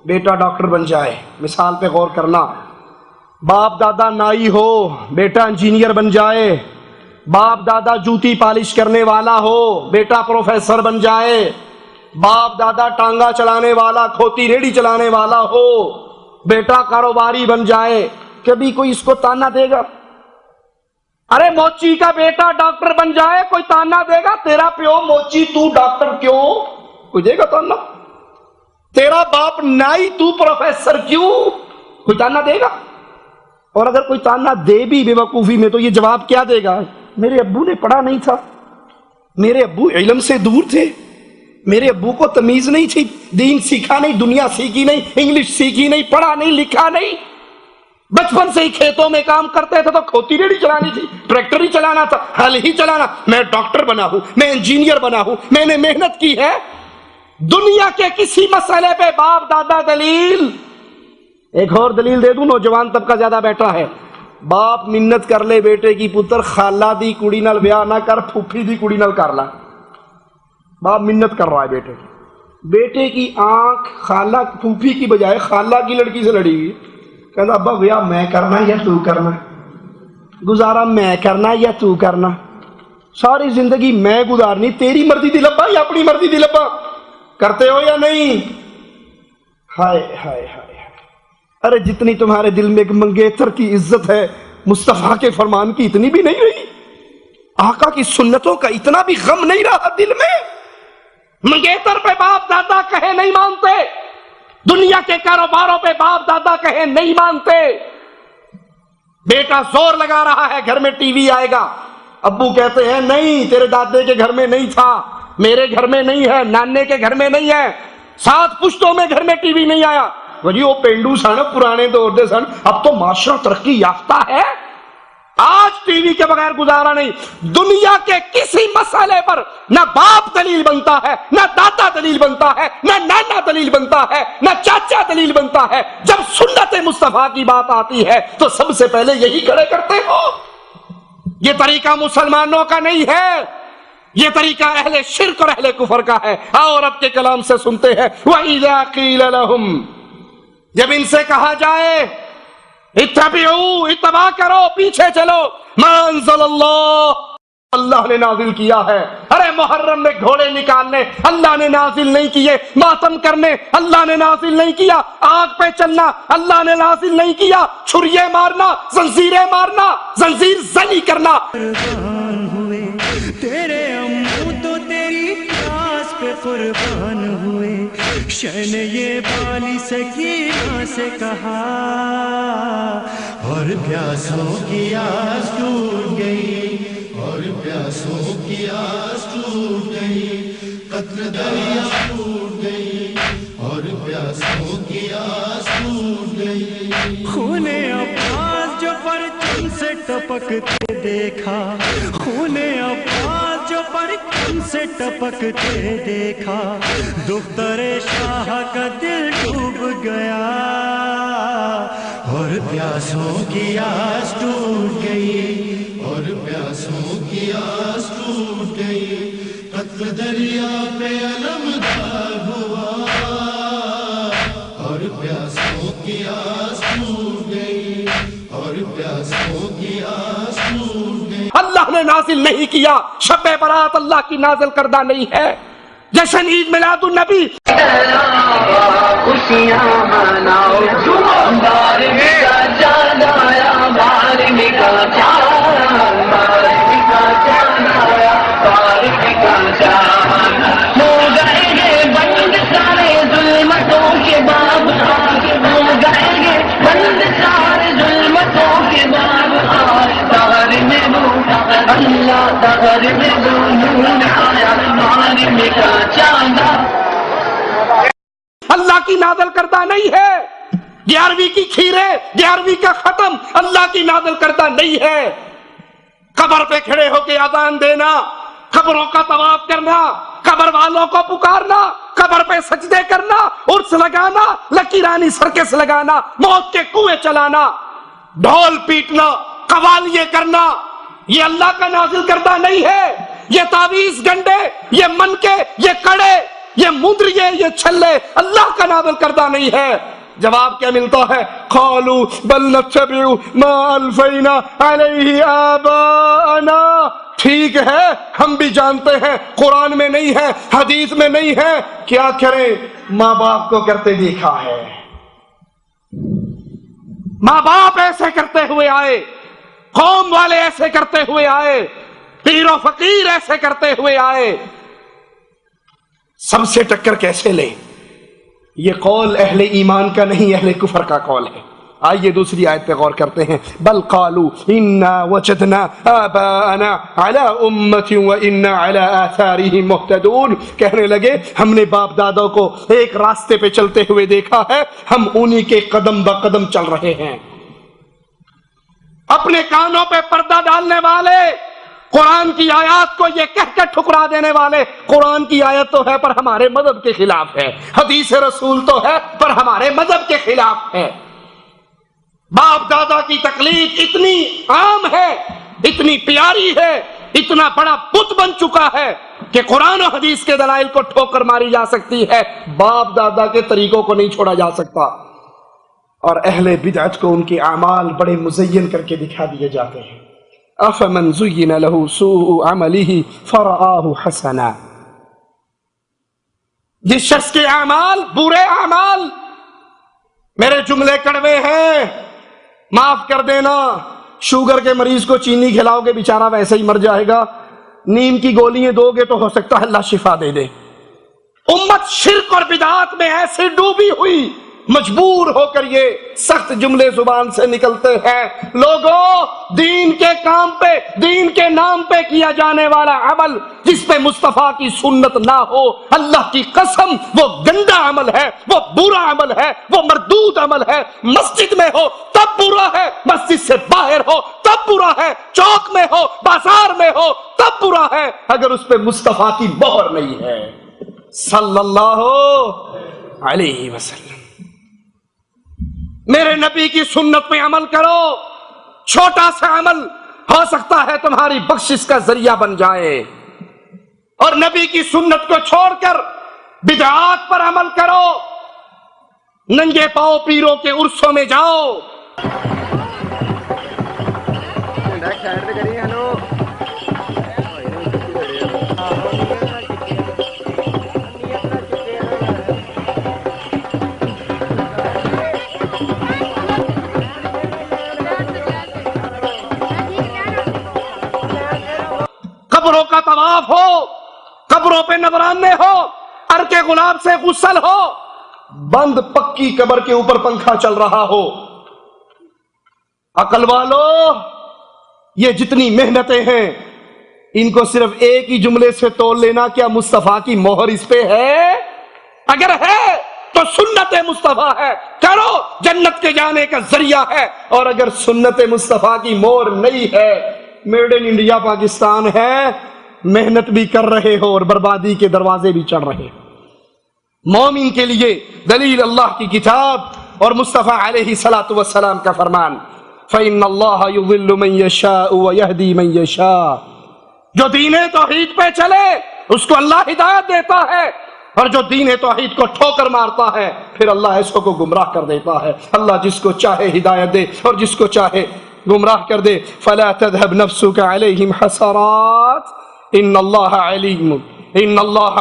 Speaker 4: بیٹا ڈاکٹر بن جائے، مثال پہ غور کرنا. باپ دادا نائی ہو، بیٹا انجینئر بن جائے. باپ دادا جوتی پالش کرنے والا ہو، بیٹا پروفیسر بن جائے. باپ دادا ٹانگا چلانے والا، کھوتی ریڑھی چلانے والا ہو، بیٹا کاروباری بن جائے. کبھی کوئی اس کو تانا دے گا؟ ارے موچی کا بیٹا ڈاکٹر بن جائے، کوئی تانا دے گا؟ تیرا پیو موچی، تو ڈاکٹر کیوں؟ کوئی دے گا تانا؟ تیرا باپ نائی، تو پروفیسر کیوں؟ کوئی تانا دے گا؟ اور اگر کوئی تانا دے بھی بے وقوفی میں تو یہ جواب کیا دے گا؟ میرے ابو نے پڑھا نہیں تھا، میرے ابو علم سے دور تھے، میرے ابو کو تمیز نہیں تھی، دین سیکھا نہیں، دنیا سیکھی نہیں، انگلش سیکھی نہیں، پڑھا نہیں، لکھا نہیں، بچپن سے ہی کھیتوں میں کام کرتے تھے تو کھوتی ریڑھی چلانی تھی، ٹریکٹر ہی چلانا تھا، ہل ہی چلانا. میں ڈاکٹر بنا ہوں، میں انجینئر بنا ہوں، میں نے محنت کی ہے. دنیا کے کسی مسئلے پہ باپ دادا دلیل. ایک اور دلیل دے دوں، نوجوان طبقہ زیادہ بیٹھا ہے. باپ منت کر لے بیٹے کی، پتر خالہ دی کڑی نال بیاہ نہ کر، پھوپھی دی کڑی نال کر لا. باپ منت کر رہا ہے بیٹے کی، بیٹے کی آنکھ خالہ پھوپھی کی بجائے خالہ کی لڑکی سے لڑی ہوئی. کہتا ابا بیاہ میں کرنا یا تو کرنا، گزارا میں کرنا یا تو کرنا، ساری زندگی میں گزارنی، تیری مرضی دی لبا یا اپنی مرضی دی لبا؟ کرتے ہو یا نہیں؟ ہائے ہائے ہائے. ارے جتنی تمہارے دل میں ایک منگیتر کی عزت ہے، مصطفیٰ کے فرمان کی اتنی بھی نہیں رہی، آقا کی سنتوں کا اتنا بھی غم نہیں رہا دل میں. منگیتر پہ باپ دادا کہے نہیں مانتے، دنیا کے کاروباروں پہ باپ دادا کہے نہیں مانتے. بیٹا زور لگا رہا ہے گھر میں ٹی وی آئے گا، ابو کہتے ہیں نہیں، تیرے دادے کے گھر میں نہیں تھا، میرے گھر میں نہیں ہے، نانے کے گھر میں نہیں ہے، 7 پشتوں میں گھر میں ٹی وی نہیں آیا. جی وہ پینڈو سن، پرانے دور دے سن، اب تو معاشرہ ترقی یافتہ ہے، آج ٹی وی کے بغیر گزارا نہیں. دنیا کے کسی مسئلے پر نہ باپ دلیل بنتا ہے، نہ دادا دلیل بنتا ہے، نہ نانا دلیل بنتا ہے، نہ چاچا دلیل بنتا ہے. جب سنت مصطفیٰ کی بات آتی ہے تو سب سے پہلے یہی کھڑے کرتے ہو. یہ طریقہ مسلمانوں کا نہیں ہے، یہ طریقہ اہل شرک اور اہل کفر کا ہے. آؤ رب کے کلام سے سنتے ہیں. وَإِذَا قِيلَ لَهُمْ، جب ان سے کہا جائے اتبعوا، اتباع کرو، پیچھے چلو، ما انزل اللہ نے نازل کیا ہے. ارے محرم میں گھوڑے نکالنے اللہ نے نازل نہیں کیے، ماتم کرنے اللہ نے نازل نہیں کیا، آگ پہ چلنا اللہ نے نازل نہیں کیا، چھریے مارنا، زنجیریں مارنا، زنجیر زنی کرنا.
Speaker 1: قربان ہوئے تیرے امو تو تیری پیاس پہ قربان ہوئے. شن یہ بالی سکینہ سے کہا اور پیاسوں کی آس ٹوٹ گئی، اور پیاسوں کی آس ٹوٹ گئی، قطر دریا ٹوٹ گئی، اور پیاسوں کی آس ٹوٹ گئی. خون عباس جو پرچم سے ٹپکتے دیکھا، خون عباس جو پرچم سے ٹپکتے دیکھا، دختر شاہ کا دل ڈوب گیا، اور پیاسوں کی آس ٹوٹ گئی، اور پیاسوں کی آس ٹوٹ گئی. قطر دریا پہ علمدار ہوا، اور پیاسوں کی آس ٹوٹ گئی، اور پیاسوں کی آس ٹوٹ گئی.
Speaker 4: اللہ نے نازل نہیں کیا، شب برات اللہ کی نازل کردہ نہیں ہے. جشن عید میلاد النبی،
Speaker 5: خوشیاں مناؤ، بارہویں کا چاند آیا، بارہویں کا چاند، بارہویں کا چاند آیا، بارہویں کا چاند. دغر میں نور آیا معلم کا چاندہ.
Speaker 4: اللہ کی نازل کردہ نہیں ہے. 11ویں کی کھیرے 11ویں کا ختم اللہ کی نازل کردہ نہیں ہے. قبر پہ کھڑے ہو کے اذان دینا، قبروں کا طواف کرنا، قبر والوں کو پکارنا، قبر پہ سجدے کرنا، عرس لگانا، لکیرانی سرکس لگانا، موت کے کنویں چلانا، ڈھول پیٹنا، قوالیے کرنا، یہ اللہ کا نازل کردہ نہیں ہے. یہ تعویذ گنڈے، یہ منکے، یہ کڑے، یہ مندریے، یہ چھلے اللہ کا نازل کردہ نہیں ہے. جواب کیا ملتا ہے؟ قالوا بل نتبع ما الفینا علیہ آباءنا. ٹھیک ہے ہم بھی جانتے ہیں قرآن میں نہیں ہے، حدیث میں نہیں ہے، کیا کریں ماں باپ کو کرتے دیکھا ہے. ماں باپ ایسے کرتے ہوئے آئے، قوم والے ایسے کرتے ہوئے آئے، پیر و فقیر ایسے کرتے ہوئے آئے، سب سے ٹکر کیسے لیں؟ یہ قول اہل ایمان کا نہیں، اہل کفر کا قول ہے. آئیے دوسری آیت پہ غور کرتے ہیں. بل قالوا انا وجدنا آباءنا على امة وانا على آثارهم مهتدون. کہنے لگے ہم نے باپ دادوں کو ایک راستے پہ چلتے ہوئے دیکھا ہے، ہم انہی کے قدم بقدم چل رہے ہیں. اپنے کانوں پہ پردہ ڈالنے والے، قرآن کی آیات کو یہ کہہ کر ٹھکرا دینے والے، قرآن کی آیت تو ہے پر ہمارے مذہب کے خلاف ہے، حدیث رسول تو ہے پر ہمارے مذہب کے خلاف ہے. باپ دادا کی تقلید اتنی عام ہے، اتنی پیاری ہے، اتنا بڑا بت بن چکا ہے کہ قرآن و حدیث کے دلائل کو ٹھوکر ماری جا سکتی ہے، باپ دادا کے طریقوں کو نہیں چھوڑا جا سکتا. اور اہل بدعت کو ان کے اعمال بڑے مزین کر کے دکھا دیے جاتے ہیں. افمن زین له سوء عمله فرآه حسنا. جس شخص کے اعمال برے اعمال، میرے جملے کڑوے ہیں معاف کر دینا، شوگر کے مریض کو چینی کھلاؤ گے بیچارہ ویسے ہی مر جائے گا، نیم کی گولیاں دو گے تو ہو سکتا ہے اللہ شفا دے دے. امت شرک اور بدعات میں ایسے ڈوبی ہوئی، مجبور ہو کر یہ سخت جملے زبان سے نکلتے ہیں. لوگوں، دین کے کام پہ، دین کے نام پہ کیا جانے والا عمل جس پہ مصطفیٰ کی سنت نہ ہو، اللہ کی قسم وہ گندا عمل ہے، وہ برا عمل ہے، وہ مردود عمل ہے. مسجد میں ہو تب برا ہے، مسجد سے باہر ہو تب برا ہے، چوک میں ہو، بازار میں ہو تب برا ہے، اگر اس پہ مصطفیٰ کی مہر نہیں ہے صلی اللہ علیہ وسلم. میرے نبی کی سنت پہ عمل کرو، چھوٹا سا عمل ہو سکتا ہے تمہاری بخشش کا ذریعہ بن جائے. اور نبی کی سنت کو چھوڑ کر بدعات پر عمل کرو، ننگے پاؤں پیروں کے عرسوں میں جاؤ. قبروں کا طواف ہو، قبروں پہ نذرانے ہو، عرق گلاب سے غسل ہو، بند پکی قبر کے اوپر پنکھا چل رہا ہو. عقل والو، یہ جتنی محنتیں ہیں ان کو صرف ایک ہی جملے سے تول لینا، کیا مصطفیٰ کی مہر اس پہ ہے؟ اگر ہے تو سنت مصطفیٰ ہے، کرو، جنت کے جانے کا ذریعہ ہے. اور اگر سنت مصطفیٰ کی مہر نہیں ہے، میڈ ان انڈیا پاکستان ہے، محنت بھی کر رہے ہو اور بربادی کے دروازے بھی چڑھ رہے ہو. مومن کے لیے دلیل اللہ کی کتاب اور مصطفیٰ علیہ الصلوۃ والسلام کا فرمان، فإن اللہ یضل من یشاء ویہدی من یشاء. جو دین توحید پہ چلے اس کو اللہ ہدایت دیتا ہے، اور جو دین توحید کو ٹھوکر مارتا ہے پھر اللہ اس کو گمراہ کر دیتا ہے. اللہ جس کو چاہے ہدایت دے اور جس کو چاہے گمراہ کر دے. فلا تذهب نفسك عليهم حسرات ان اللہ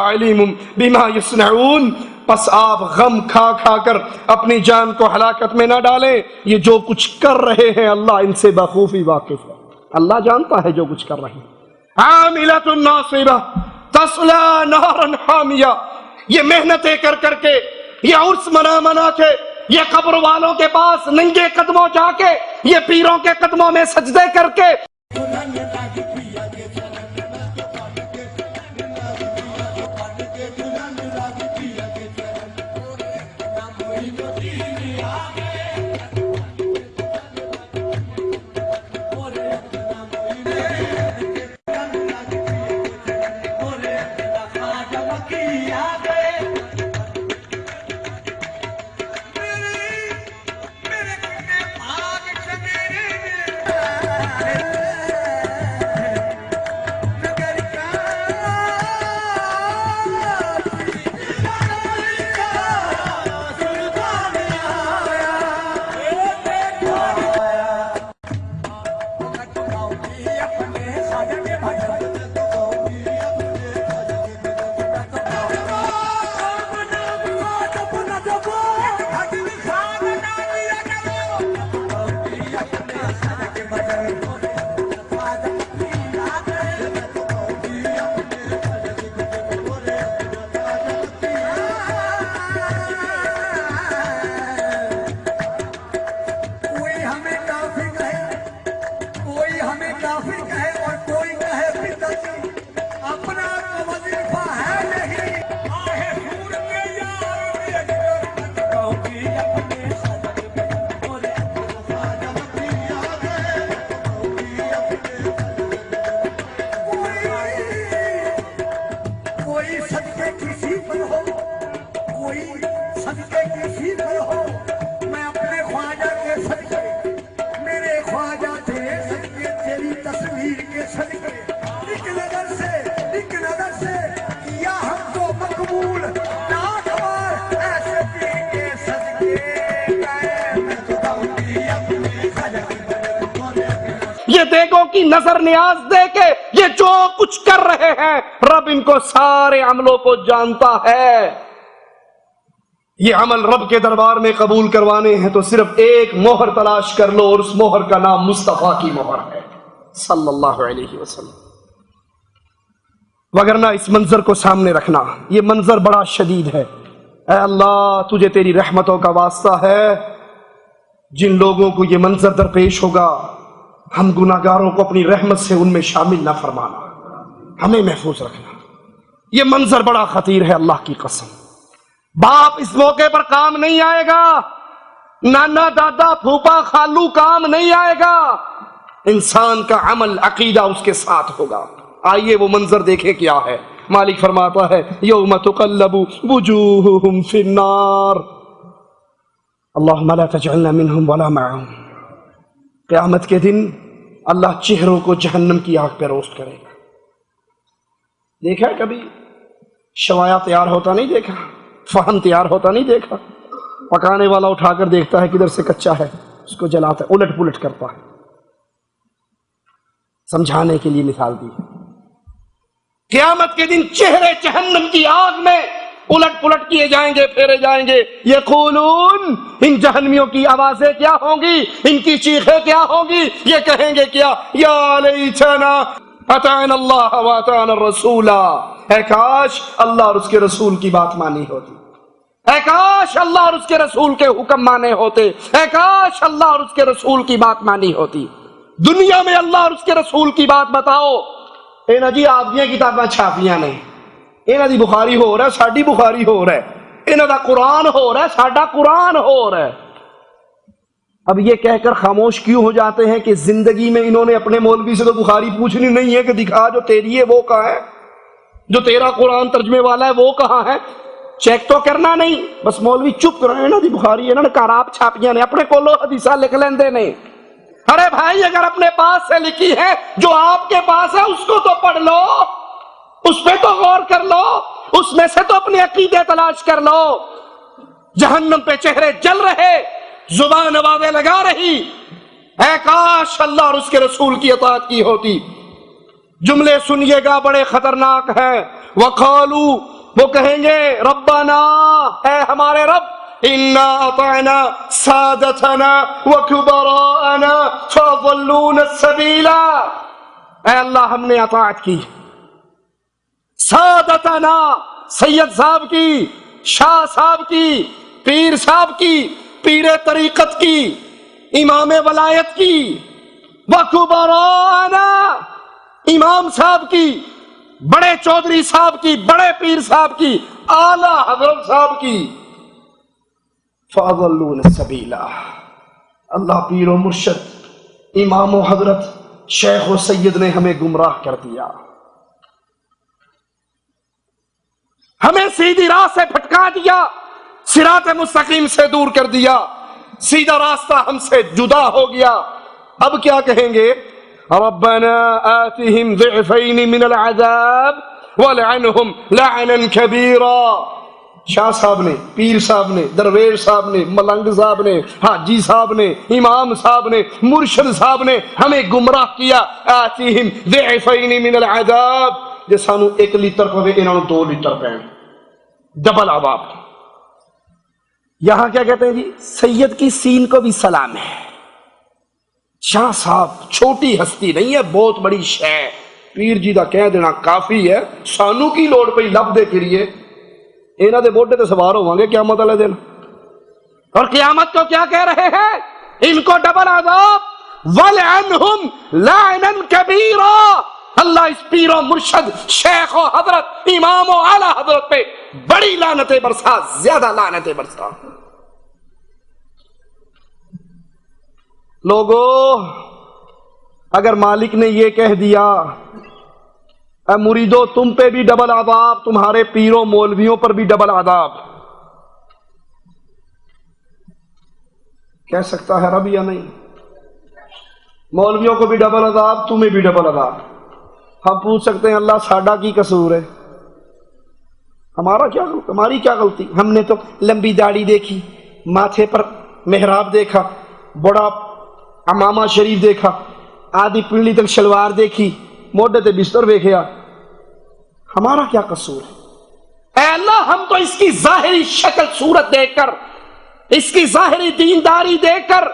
Speaker 4: علیم بما يصنعون. پس آپ غم کھا کھا کر اپنی جان کو ہلاکت میں نہ ڈالیں، یہ جو کچھ کر رہے ہیں اللہ ان سے بخوبی واقف ہے، اللہ جانتا ہے جو کچھ کر رہے ہیں. عاملۃ ناصبہ تصلی نارا حامیہ. یہ محنتیں کر کر کے، یہ عرس منا کے، یہ قبر والوں کے پاس ننگے قدموں جا کے، یہ پیروں کے قدموں میں سجدے کر کے یہ دیگوں کی نظر نیاز دے کے یہ جو کچھ کر رہے ہیں رب ان کو سارے عملوں کو جانتا ہے. یہ عمل رب کے دربار میں قبول کروانے ہیں تو صرف ایک مہر تلاش کر لو، اور اس مہر کا نام مصطفیٰ کی مہر ہے صلی اللہ علیہ وسلم. وگرنہ اس منظر کو سامنے رکھنا، یہ منظر بڑا شدید ہے. اے اللہ تجھے تیری رحمتوں کا واسطہ ہے، جن لوگوں کو یہ منظر درپیش ہوگا ہم گناہگاروں کو اپنی رحمت سے ان میں شامل نہ فرمانا، ہمیں محفوظ رکھنا. یہ منظر بڑا خطیر ہے اللہ کی قسم. باپ اس موقع پر کام نہیں آئے گا، نانا دادا پھوپا خالو کام نہیں آئے گا، انسان کا عمل عقیدہ اس کے ساتھ ہوگا. آئیے وہ منظر دیکھیں کیا ہے. مالک فرماتا ہے یوم تقلب وجوہہم فی النار اللہم لا تجعلنا منہم ولا معہم. قیامت کے دن اللہ چہروں کو جہنم کی آگ پہ روسٹ کرے گا. دیکھا ہے کبھی شوایا تیار ہوتا نہیں دیکھا، فہم تیار ہوتا نہیں دیکھا؟ پکانے والا اٹھا کر دیکھتا ہے کدھر سے کچا ہے، اس کو جلاتا ہے، الٹ پلٹ کرتا ہے. سمجھانے کے لیے مثال دی. قیامت کے دن چہرے جہنم کی آگ میں الٹ پلٹ کیے جائیں گے، پھیرے جائیں گے. یقولون، ان جہنمیوں کی آوازیں کیا ہوں گی، ان کی چیخیں کیا ہوں گی؟ یہ کہیں گے کیا؟ یا لیتنا اطعنا اللہ واطعنا الرسول. اے کاش اللہ اور اس کے رسول کی بات مانی ہوتی، اے کاش اللہ اور اس کے رسول کے حکم مانے ہوتے، اے کاش اللہ اور اس کے رسول کی بات مانی ہوتی. دنیا میں اللہ اور اس کے رسول کی بات بتاؤ. اے نا جی آپ دیا کتاباں چھاپیاں نے، انہاں دی بخاری ہو رہا ہے، ساڈی بخاری ہو رہا ہے، انہاں دا قرآن ہو رہا ہے، ساڈا قرآن ہو رہا ہے. اب یہ کہہ کر خاموش کیوں ہو جاتے ہیں کہ زندگی میں انہوں نے اپنے مولوی سے تو بخاری پوچھنی نہیں ہے کہ دکھا جو تیری ہے وہ کہاں ہے، جو تیرا قرآن ترجمے والا ہے وہ کہاں ہے. چیک تو کرنا نہیں، بس مولوی چپ رہے نا دی بخاری انہوں نے کاراب چھاپیاں نے، اپنے کولو حدیثہ لکھ لیندے نے. ارے بھائی اگر اپنے پاس سے لکھی ہے جو آپ کے پاس ہے اس کو تو پڑھ لو، اس پہ تو غور کر لو، اس میں سے تو اپنے عقیدے تلاش کر لو. جہنم پہ چہرے جل رہے، زبان آوازیں لگا رہی، اے کاش اللہ اور اس کے رسول کی اطاعت کی ہوتی. جملے سنیے گا بڑے خطرناک ہیں. وقالو، وہ کہیں گے ربنا، اے ہمارے رب، انا اطعنا سادتنا وکبراءنا فضلونا السبیل. اے اللہ ہم نے اطاعت کی سادتنا، سید صاحب کی، شاہ صاحب کی، پیر صاحب کی، پیر طریقت کی، امام ولایت کی، وکبراءنا، امام صاحب کی، بڑے چودھری صاحب کی، بڑے پیر صاحب کی، اعلی حضرت صاحب کی. فَأَضَلُّونَ السَّبِيلَ. اللہ پیر و مرشد، امام و حضرت، شیخ و سید نے ہمیں گمراہ کر دیا، ہمیں سیدھی راہ سے بھٹکا دیا، صراط مستقیم سے دور کر دیا، سیدھا راستہ ہم سے جدا ہو گیا. اب کیا کہیں گے؟ ربنا آتهم ضعفین من العذاب ولعنهم لعنا کبیرا. شاہ صاحب نے، پیر صاحب نے، درویش صاحب نے، ملنگ صاحب نے، حاجی صاحب نے، امام صاحب نے، مرشد صاحب نے ہمیں گمراہ کیا. آتهم ضعفین من العذاب، جے سانو 1 لیٹر پوے انہاں نوں 2 لیٹر پین، ڈبل عذاب. یہاں کیا کہتے ہیں جی؟ سید کی سین کو بھی سلام ہے. شاہ صاحب چھوٹی ہستی نہیں ہے، بہت بڑی شے. پیر جی دا کہہ دینا کافی ہے، سانو کی لوڑ پئی لب دے پھریے. انہاں دے موڈے تے سوار ہوواں گے قیامت والے دن. اور قیامت کو کیا کہہ رہے ہیں؟ ان کو ڈبل عذاب، ولعنہم لعنا کبیرا. اللہ اس پیر و مرشد، شیخ و حضرت، امام و اعلی حضرت پہ بڑی لعنتیں برسا، زیادہ لعنتیں برسا. لوگو اگر مالک نے یہ کہہ دیا اے مریدو تم پہ بھی ڈبل عذاب، تمہارے پیروں مولویوں پر بھی ڈبل عذاب، کہہ سکتا ہے رب یا نہیں؟ مولویوں کو بھی ڈبل عذاب، تمہیں بھی ڈبل عذاب. ہم پوچھ سکتے ہیں اللہ ساڈا کی قصور ہے؟ ہمارا کیا، ہماری کیا غلطی؟ ہم نے تو لمبی داڑھی دیکھی، ماتھے پر محراب دیکھا، بڑا امامہ شریف دیکھا، آدھی پنڈلی تک شلوار دیکھی, موڈے تے بستر دیکھیا, ہمارا کیا قصور ہے؟ اے اللہ ہم تو اس کی ظاہری شکل صورت دیکھ کر, اس کی ظاہری دینداری دیکھ کر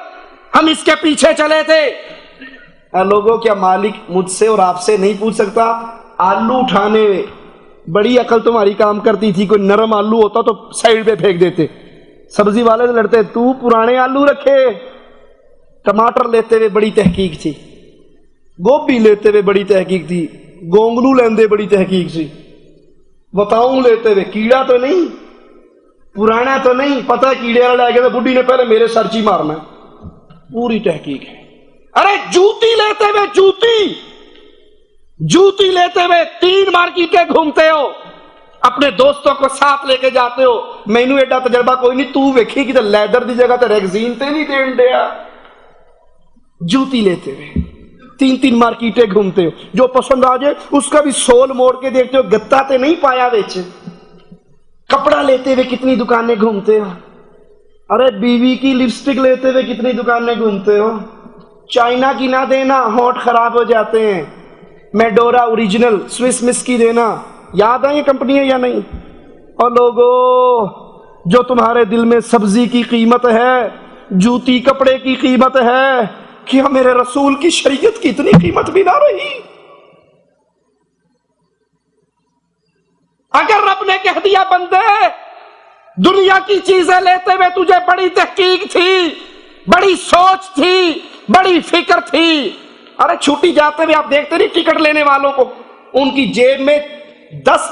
Speaker 4: ہم اس کے پیچھے چلے تھے. اے لوگوں, کیا مالک مجھ سے اور آپ سے نہیں پوچھ سکتا؟ آلو اٹھانے میں بڑی عقل تمہاری کام کرتی تھی, کوئی نرم آلو ہوتا تو سائڈ پہ پھینک دیتے. سبزی والے سے لڑتے, تو پرانے آلو رکھے. ٹماٹر لیتے ہوئے بڑی تحقیق تھی, گوبھی لیتے ہوئے بڑی تحقیق تھی, گونگلو لیندے بڑی تحقیق تھی, بتاؤں لیتے ہوئے کیڑا تو نہیں, پرانا تو نہیں, پتہ کیڑے والا لے گیا تو بڈھی نے پہلے میرے سرچی مارنا, پوری تحقیق ہے. ارے جوتی لیتے ہوئے جوتی لیتے ہوئے 3 مارکیٹیں گھومتے ہو, اپنے دوستوں کو ساتھ لے کے جاتے ہو. مینو ایڈا تجربہ کوئی نہیں, تو ویکھی کہ لیدر دی جگہ تے ریگزین تے نہیں دین دیا. جوتی لیتے ہوئے 3 مارکیٹیں گھومتے ہو, جو پسند آ جائے اس کا بھی سول موڑ کے دیکھتے ہو, گتا تے نہیں پایا ویچ. کپڑا لیتے ہوئے کتنی دکانیں گھومتے ہو. ارے بیوی کی لپسٹک لیتے ہوئے کتنی دکانیں گھومتے ہو. چائنا کی نہ دینا, ہونٹ خراب ہو جاتے ہیں. میڈورا اوریجنل سوئس مس کی دینا. یاد ہے یہ کمپنی ہے یا نہیں؟ اور لوگوں, جو تمہارے دل میں سبزی کی قیمت ہے, جوتی کپڑے کی قیمت ہے, کیا میرے رسول کی شریعت کی اتنی قیمت بھی نہ رہی؟ اگر رب نے کہہ دیا بندے دنیا کی چیزیں لیتے ہوئے تجھے بڑی تحقیق تھی, بڑی سوچ تھی, بڑی فکر تھی. ارے چھٹی جاتے ہوئے آپ دیکھتے نہیں ٹکٹ لینے والوں کو, ان کی جیب میں 10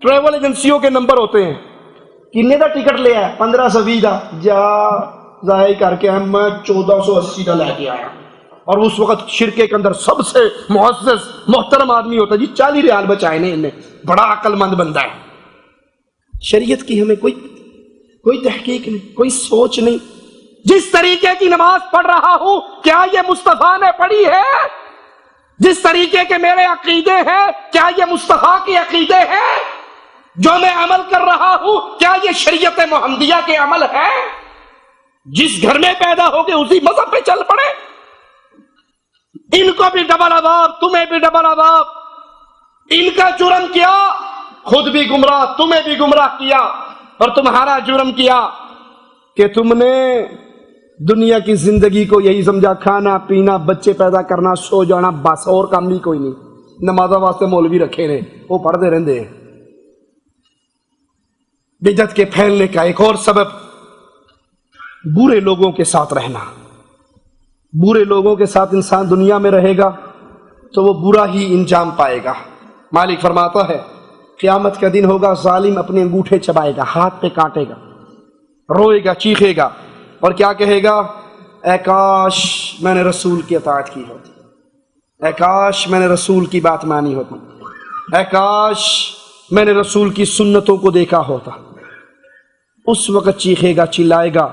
Speaker 4: ٹریول ایجنسیوں کے نمبر ہوتے ہیں. کنے کا ٹکٹ لیا ہے؟ 1520 کا. جا ضائع کر کے میں 1480 کا لے کے آیا. اور اس وقت شرکے کے اندر سب سے معزز محترم آدمی ہوتا ہے, جی 40 ریال بچائے نے انہیں, بڑا عقل مند بندہ ہے. شریعت کی ہمیں کوئی تحقیق نہیں, کوئی سوچ نہیں. جس طریقے کی نماز پڑھ رہا ہوں, کیا یہ مصطفیٰ نے پڑھی ہے؟ جس طریقے کے میرے عقیدے ہیں, کیا یہ مصطفیٰ کے عقیدے ہیں؟ جو میں عمل کر رہا ہوں, کیا یہ شریعت محمدیہ کے عمل ہے؟ جس گھر میں پیدا ہو گئے اسی مذہب پہ چل پڑے. ان کو بھی ڈبل عذاب, تمہیں بھی ڈبل عذاب. ان کا جرم کیا, خود بھی گمراہ, تمہیں بھی گمراہ کیا. اور تمہارا جرم کیا کہ تم نے دنیا کی زندگی کو یہی سمجھا, کھانا پینا, بچے پیدا کرنا, سو جانا, بس اور کام بھی کوئی نہیں. نمازہ واسطے مولوی رکھے رہے, وہ پڑھتے رہتے ہیں. بدعت کے پھیلنے کا ایک اور سبب برے لوگوں کے ساتھ رہنا. برے لوگوں کے ساتھ انسان دنیا میں رہے گا تو وہ برا ہی انجام پائے گا. مالک فرماتا ہے قیامت کا دن ہوگا, ظالم اپنے انگوٹھے چبائے گا, ہاتھ پہ کاٹے گا, روئے گا, چیخے گا, اور کیا کہے گا؟ اے کاش میں نے رسول کی اطاعت کی ہوتی, اے کاش میں نے رسول کی بات مانی ہوتی, اے کاش میں نے رسول کی سنتوں کو دیکھا ہوتا. اس وقت چیخے گا, چلائے گا.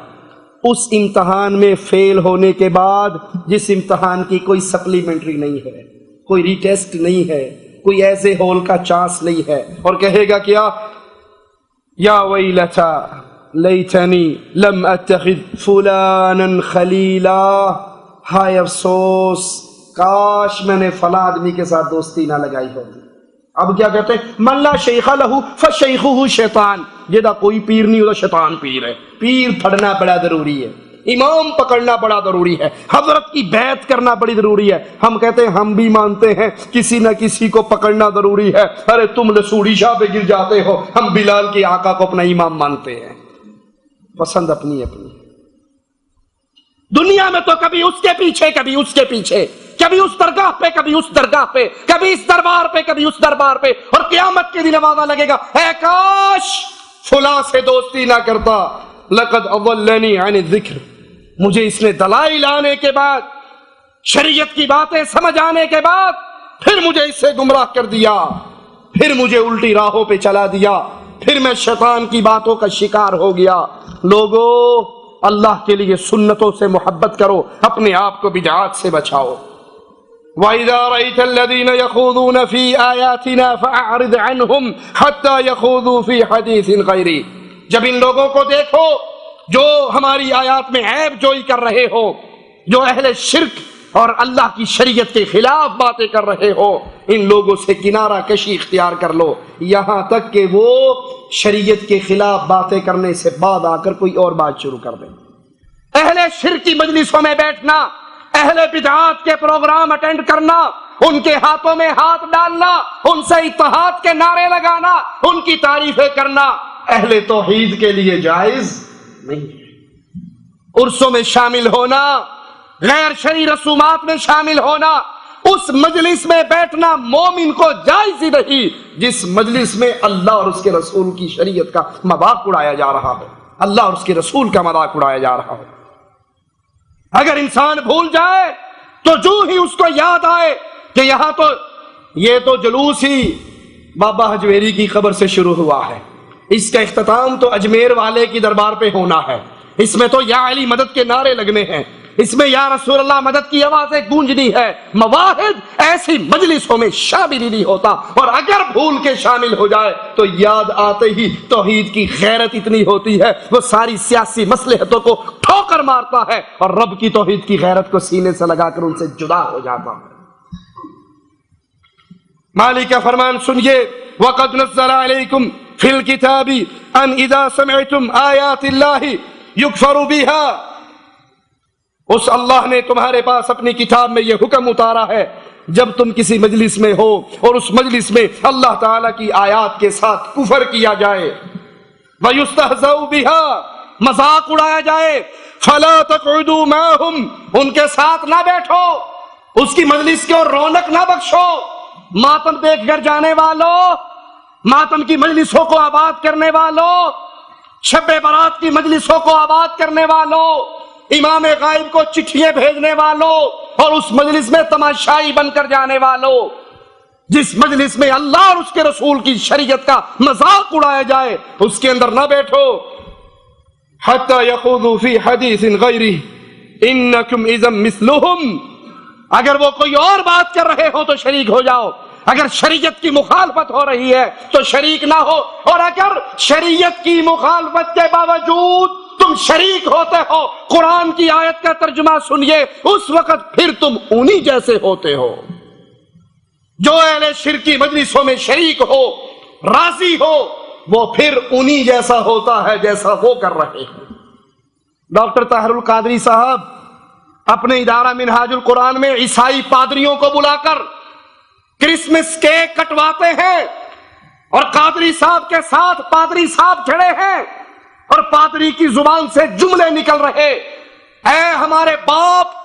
Speaker 4: اس امتحان میں فیل ہونے کے بعد, جس امتحان کی کوئی سپلیمنٹری نہیں ہے, کوئی ری ٹیسٹ نہیں ہے, کوئی ایسے ہول کا چانس نہیں ہے, اور کہے گا کیا؟ یا ویلتا لیتنی لم اتخذ فلانا خلیلا, ہائے افسوس کاش میں نے فلاں آدمی کے ساتھ دوستی نہ لگائی ہوتی. اب کیا کہتے ہیں؟ من لا شیخ لہو فشیخہ شیطان. جدا کوئی پیر نہیں ہوتا, شیطان پیر ہے. پیر پڑھنا بڑا ضروری ہے, امام پکڑنا بڑا ضروری ہے, حضرت کی بیعت کرنا بڑی ضروری ہے. ہم کہتے ہیں ہم بھی مانتے ہیں کسی نہ کسی کو پکڑنا ضروری ہے. ارے تم لسوڑی شاہ پہ گر جاتے ہو, ہم بلال کے آقا کو اپنا امام مانتے ہیں. پسند اپنی اپنی. دنیا میں تو کبھی اس کے پیچھے, کبھی اس کے پیچھے, کبھی اس درگاہ پہ, کبھی اس درگاہ پہ, کبھی اس دربار پہ, کبھی اس دربار پہ. اور قیامت کے دن آواز لگے گا, اے کاش فلاں سے دوستی نہ کرتا, لقد اضلنی عن الذکر. مجھے اس نے دلائل آنے کے بعد, شریعت کی باتیں سمجھ آنے کے بعد, پھر مجھے اس سے گمراہ کر دیا, پھر مجھے الٹی راہوں پہ چلا دیا, پھر میں شیطان کی باتوں کا شکار ہو گیا. لوگو اللہ کے لیے سنتوں سے محبت کرو, اپنے آپ کو بدعات سے بچاؤ. وَإِذَا رَأَيْتَ الَّذِينَ يَخُوضُونَ فِي آيَاتِنَا فَأَعْرِضْ عَنْهُمْ حَتَّى يَخُوضُوا فِي حَدِيثٍ غَيْرِهِ. جب ان لوگوں کو دیکھو جو ہماری آیات میں عیب جوئی کر رہے ہو, جو اہل شرک اور اللہ کی شریعت کے خلاف باتیں کر رہے ہو، ان لوگوں سے کنارہ کشی اختیار کر لو، یہاں تک کہ وہ شریعت کے خلاف باتیں کرنے سے بعد آ کر کوئی اور بات شروع کر دیں۔ اہل شرک کی مجلسوں میں بیٹھنا، اہل بدعات کے پروگرام اٹینڈ کرنا، ان کے ہاتھوں میں ہاتھ ڈالنا، ان سے اتحاد کے نعرے لگانا، ان کی تعریفیں کرنا اہل توحید کے لیے جائز نہیں ہے۔ عرسوں میں شامل ہونا، غیر شرعی رسومات میں شامل ہونا، اس مجلس میں بیٹھنا مومن کو جائز ہی نہیں جس مجلس میں اللہ اور اس کے رسول کی شریعت کا مذاق اڑایا جا رہا ہو، اللہ اور اس کے رسول کا مذاق اڑایا جا رہا ہو۔ اگر انسان بھول جائے تو جو ہی اس کو یاد آئے کہ یہاں تو یہ تو جلوس ہی بابا حجویری کی قبر سے شروع ہوا ہے، اس کا اختتام تو اجمیر والے کی دربار پہ ہونا ہے، اس میں تو یا علی مدد کے نعرے لگنے ہیں، اس میں یا رسول اللہ مدد کی آوازیں گونجنی ہے۔ مواحد ایسی مجلسوں میں شامل ہی نہیں ہوتا، اور اگر بھول کے شامل ہو جائے تو یاد آتے ہی توحید کی غیرت اتنی ہوتی ہے وہ ساری سیاسی مصلحتوں کو ٹھوکر مارتا ہے اور رب کی توحید کی غیرت کو سینے سے لگا کر ان سے جدا ہو جاتا ہے۔ مالک کا فرمان سنیے، وَقَدْ نَزَّلَ عَلَيْكُمْ فِي الْكِتَابِ أَنْ إِذَا سَمِعْتُمْ آيَاتِ اللَّهِ يُكْفَرُ بِهَا، اس اللہ نے تمہارے پاس اپنی کتاب میں یہ حکم اتارا ہے جب تم کسی مجلس میں ہو اور اس مجلس میں اللہ تعالیٰ کی آیات کے ساتھ کفر کیا جائے، وَيُسْتَهْزَوْا بِهَا، مذاق اڑایا جائے، فَلَا تَقْعُدُوا مَعَهُمْ، ان کے ساتھ نہ بیٹھو، اس کی مجلس کی اور رونق نہ بخشو۔ ماتم دیکھ کر جانے والوں، ماتم کی مجلسوں کو آباد کرنے والوں، شب برات کی مجلسوں کو آباد کرنے والوں، امام غائب کو چٹھیاں بھیجنے والوں اور اس مجلس میں تماشائی بن کر جانے والوں، جس مجلس میں اللہ اور اس کے رسول کی شریعت کا مذاق اڑایا جائے اس کے اندر نہ بیٹھو۔ حتی یخوضوا فی حدیث غیرہ انکم اذا مثلہم، اگر وہ کوئی اور بات کر رہے ہو تو شریک ہو جاؤ، اگر شریعت کی مخالفت ہو رہی ہے تو شریک نہ ہو، اور اگر شریعت کی مخالفت کے باوجود تم شریک ہوتے ہو، قرآن کی آیت کا ترجمہ سنیے، اس وقت پھر تم انہی جیسے ہوتے ہو جو اہل شرک کی مجلسوں میں شریک ہو، راضی ہو، وہ پھر انہی جیسا ہوتا ہے جیسا وہ کر رہے ہیں۔ ڈاکٹر طاہر القادری صاحب اپنے ادارہ منہاج القرآن میں عیسائی پادریوں کو بلا کر کرسمس کیک کٹواتے ہیں، اور قادری صاحب کے ساتھ پادری صاحب کھڑے ہیں اور پادری کی زبان سے جملے نکل رہے، اے ہمارے باپ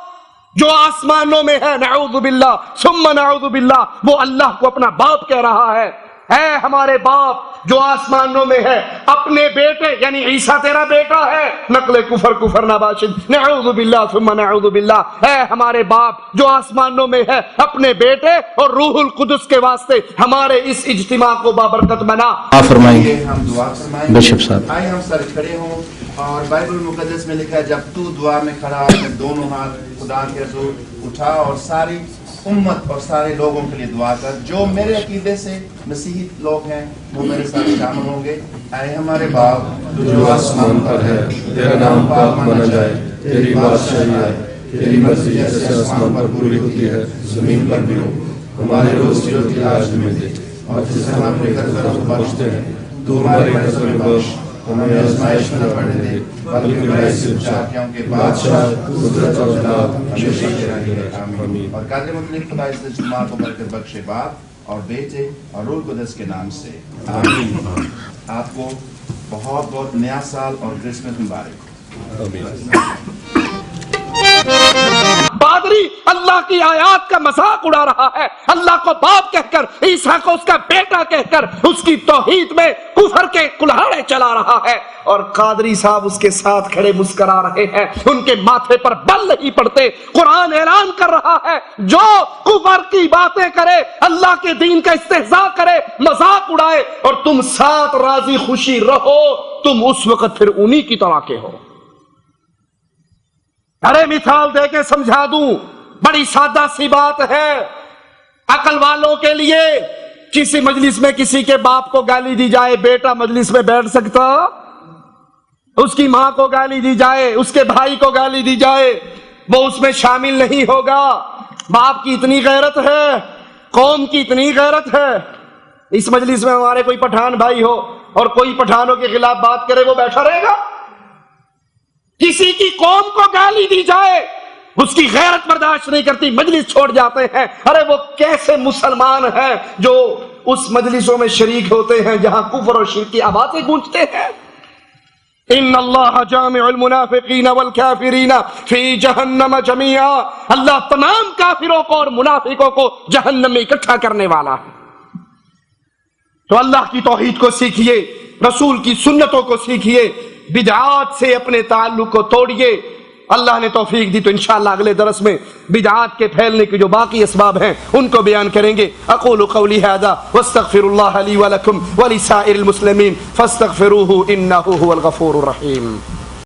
Speaker 4: جو آسمانوں میں ہے، نعوذ باللہ ثم نعوذ باللہ، وہ اللہ کو اپنا باپ کہہ رہا ہے، اے ہمارے باپ جو آسمانوں میں ہے، اپنے بیٹے یعنی عیسیٰ تیرا بیٹا ہے، نقل کفر نباشد، نعوذ باللہ ثم نعوذ باللہ، اے ہمارے باپ جو آسمانوں میں ہے، اپنے بیٹے اور روح القدس کے واسطے ہمارے اس اجتماع کو بابرکت بنا۔
Speaker 6: فرمائیں
Speaker 7: ہم دعا فرمائیں،
Speaker 6: بشپ صاحب۔
Speaker 7: آئے ہم سر کھڑے ہوں، اور بائبل مقدس میں لکھا ہے جب تو دعا میں کھڑا اپنے دونوں ہاتھ خدا کے حضور اٹھا اور ساری امت اور سارے لوگوں کے لیے دعا کر، جو میرے عقیدے سے مسیحی لوگ ہیں وہ میرے ساتھ شامل ہوں گے۔ اے ہمارے باپ
Speaker 8: جو آسمان پر ہے، تیرا نام پاک مانا جائے، تیری بادشاہی آئے، تیری مرضی جیسے آسمان پر پوری ہوتی ہے زمین پر بھی ہو۔ ہمارے روز کی روٹی آج ہمیں دے، اور جسے ہم اپنے قرضوں کو بخشتے ہیں تو ہمارے قرضوں میں بخش، ہمیں آزمائش میں نہ پڑنے دے بلکہ برائی سے بچا، کیونکہ بادشاہ قدرت اور جلال ہمیشہ تیرا ہی ہے، آمین۔
Speaker 7: اور قادر مطلق خدا اس اجتماع کو برکت بخشے، باپ اور بیٹے اور روح القدس کے نام سے آمین۔ آپ کو بہت بہت نیا سال اور کرسمس مبارک۔
Speaker 4: پادری اللہ کی آیات کا مذاق اڑا رہا ہے، اللہ کو باپ کہہ کر، عیسیٰ کو اس کا بیٹا کہہ کر اس کی توحید میں کفر کے کلہاڑے چلا رہا ہے، اور قادری صاحب اس کے ساتھ کھڑے مسکرا رہے ہیں، ان کے ماتھے پر بل نہیں پڑتے۔ قرآن اعلان کر رہا ہے جو کفر کی باتیں کرے، اللہ کے دین کا استہزاء کرے، مذاق اڑائے، اور تم ساتھ راضی خوشی رہو، تم اس وقت پھر انہی کی طرح کے ہو۔ ارے مثال دے کے سمجھا دوں، بڑی سادہ سی بات ہے، عقل والوں کے لیے۔ کسی مجلس میں کسی کے باپ کو گالی دی جائے، بیٹا مجلس میں بیٹھ سکتا؟ اس کی ماں کو گالی دی جائے، اس کے بھائی کو گالی دی جائے، وہ اس میں شامل نہیں ہوگا. باپ کی اتنی غیرت ہے, قوم کی اتنی غیرت ہے. اس مجلس میں ہمارے کوئی پٹھان بھائی ہو اور کوئی پٹھانوں کے خلاف بات کرے, وہ بیٹھا رہے گا؟ کسی کی قوم کو گالی دی جائے اس کی غیرت برداشت نہیں کرتی, مجلس چھوڑ جاتے ہیں. ارے وہ کیسے مسلمان ہیں جو اس مجلسوں میں شریک ہوتے ہیں جہاں کفر اور شرک کی آوازیں گونجتے ہیں؟ ان اللہ جامع المنافقین والکافرین فی جہنم جمیعا. اللہ تمام کافروں کو اور منافقوں کو جہنم میں اکٹھا کرنے والا ہے. تو اللہ کی توحید کو سیکھیے, رسول کی سنتوں کو سیکھیے, بدعات سے اپنے تعلق کو توڑیے. اللہ نے توفیق دی تو انشاءاللہ اگلے درس میں بدعات کے پھیلنے کے جو باقی اسباب ہیں ان کو بیان کریں گے. اقول قولی ھذا واستغفر اللہ لی ولکم ولسائر المسلمین فاستغفروہ انہ ھو الغفور الرحیم.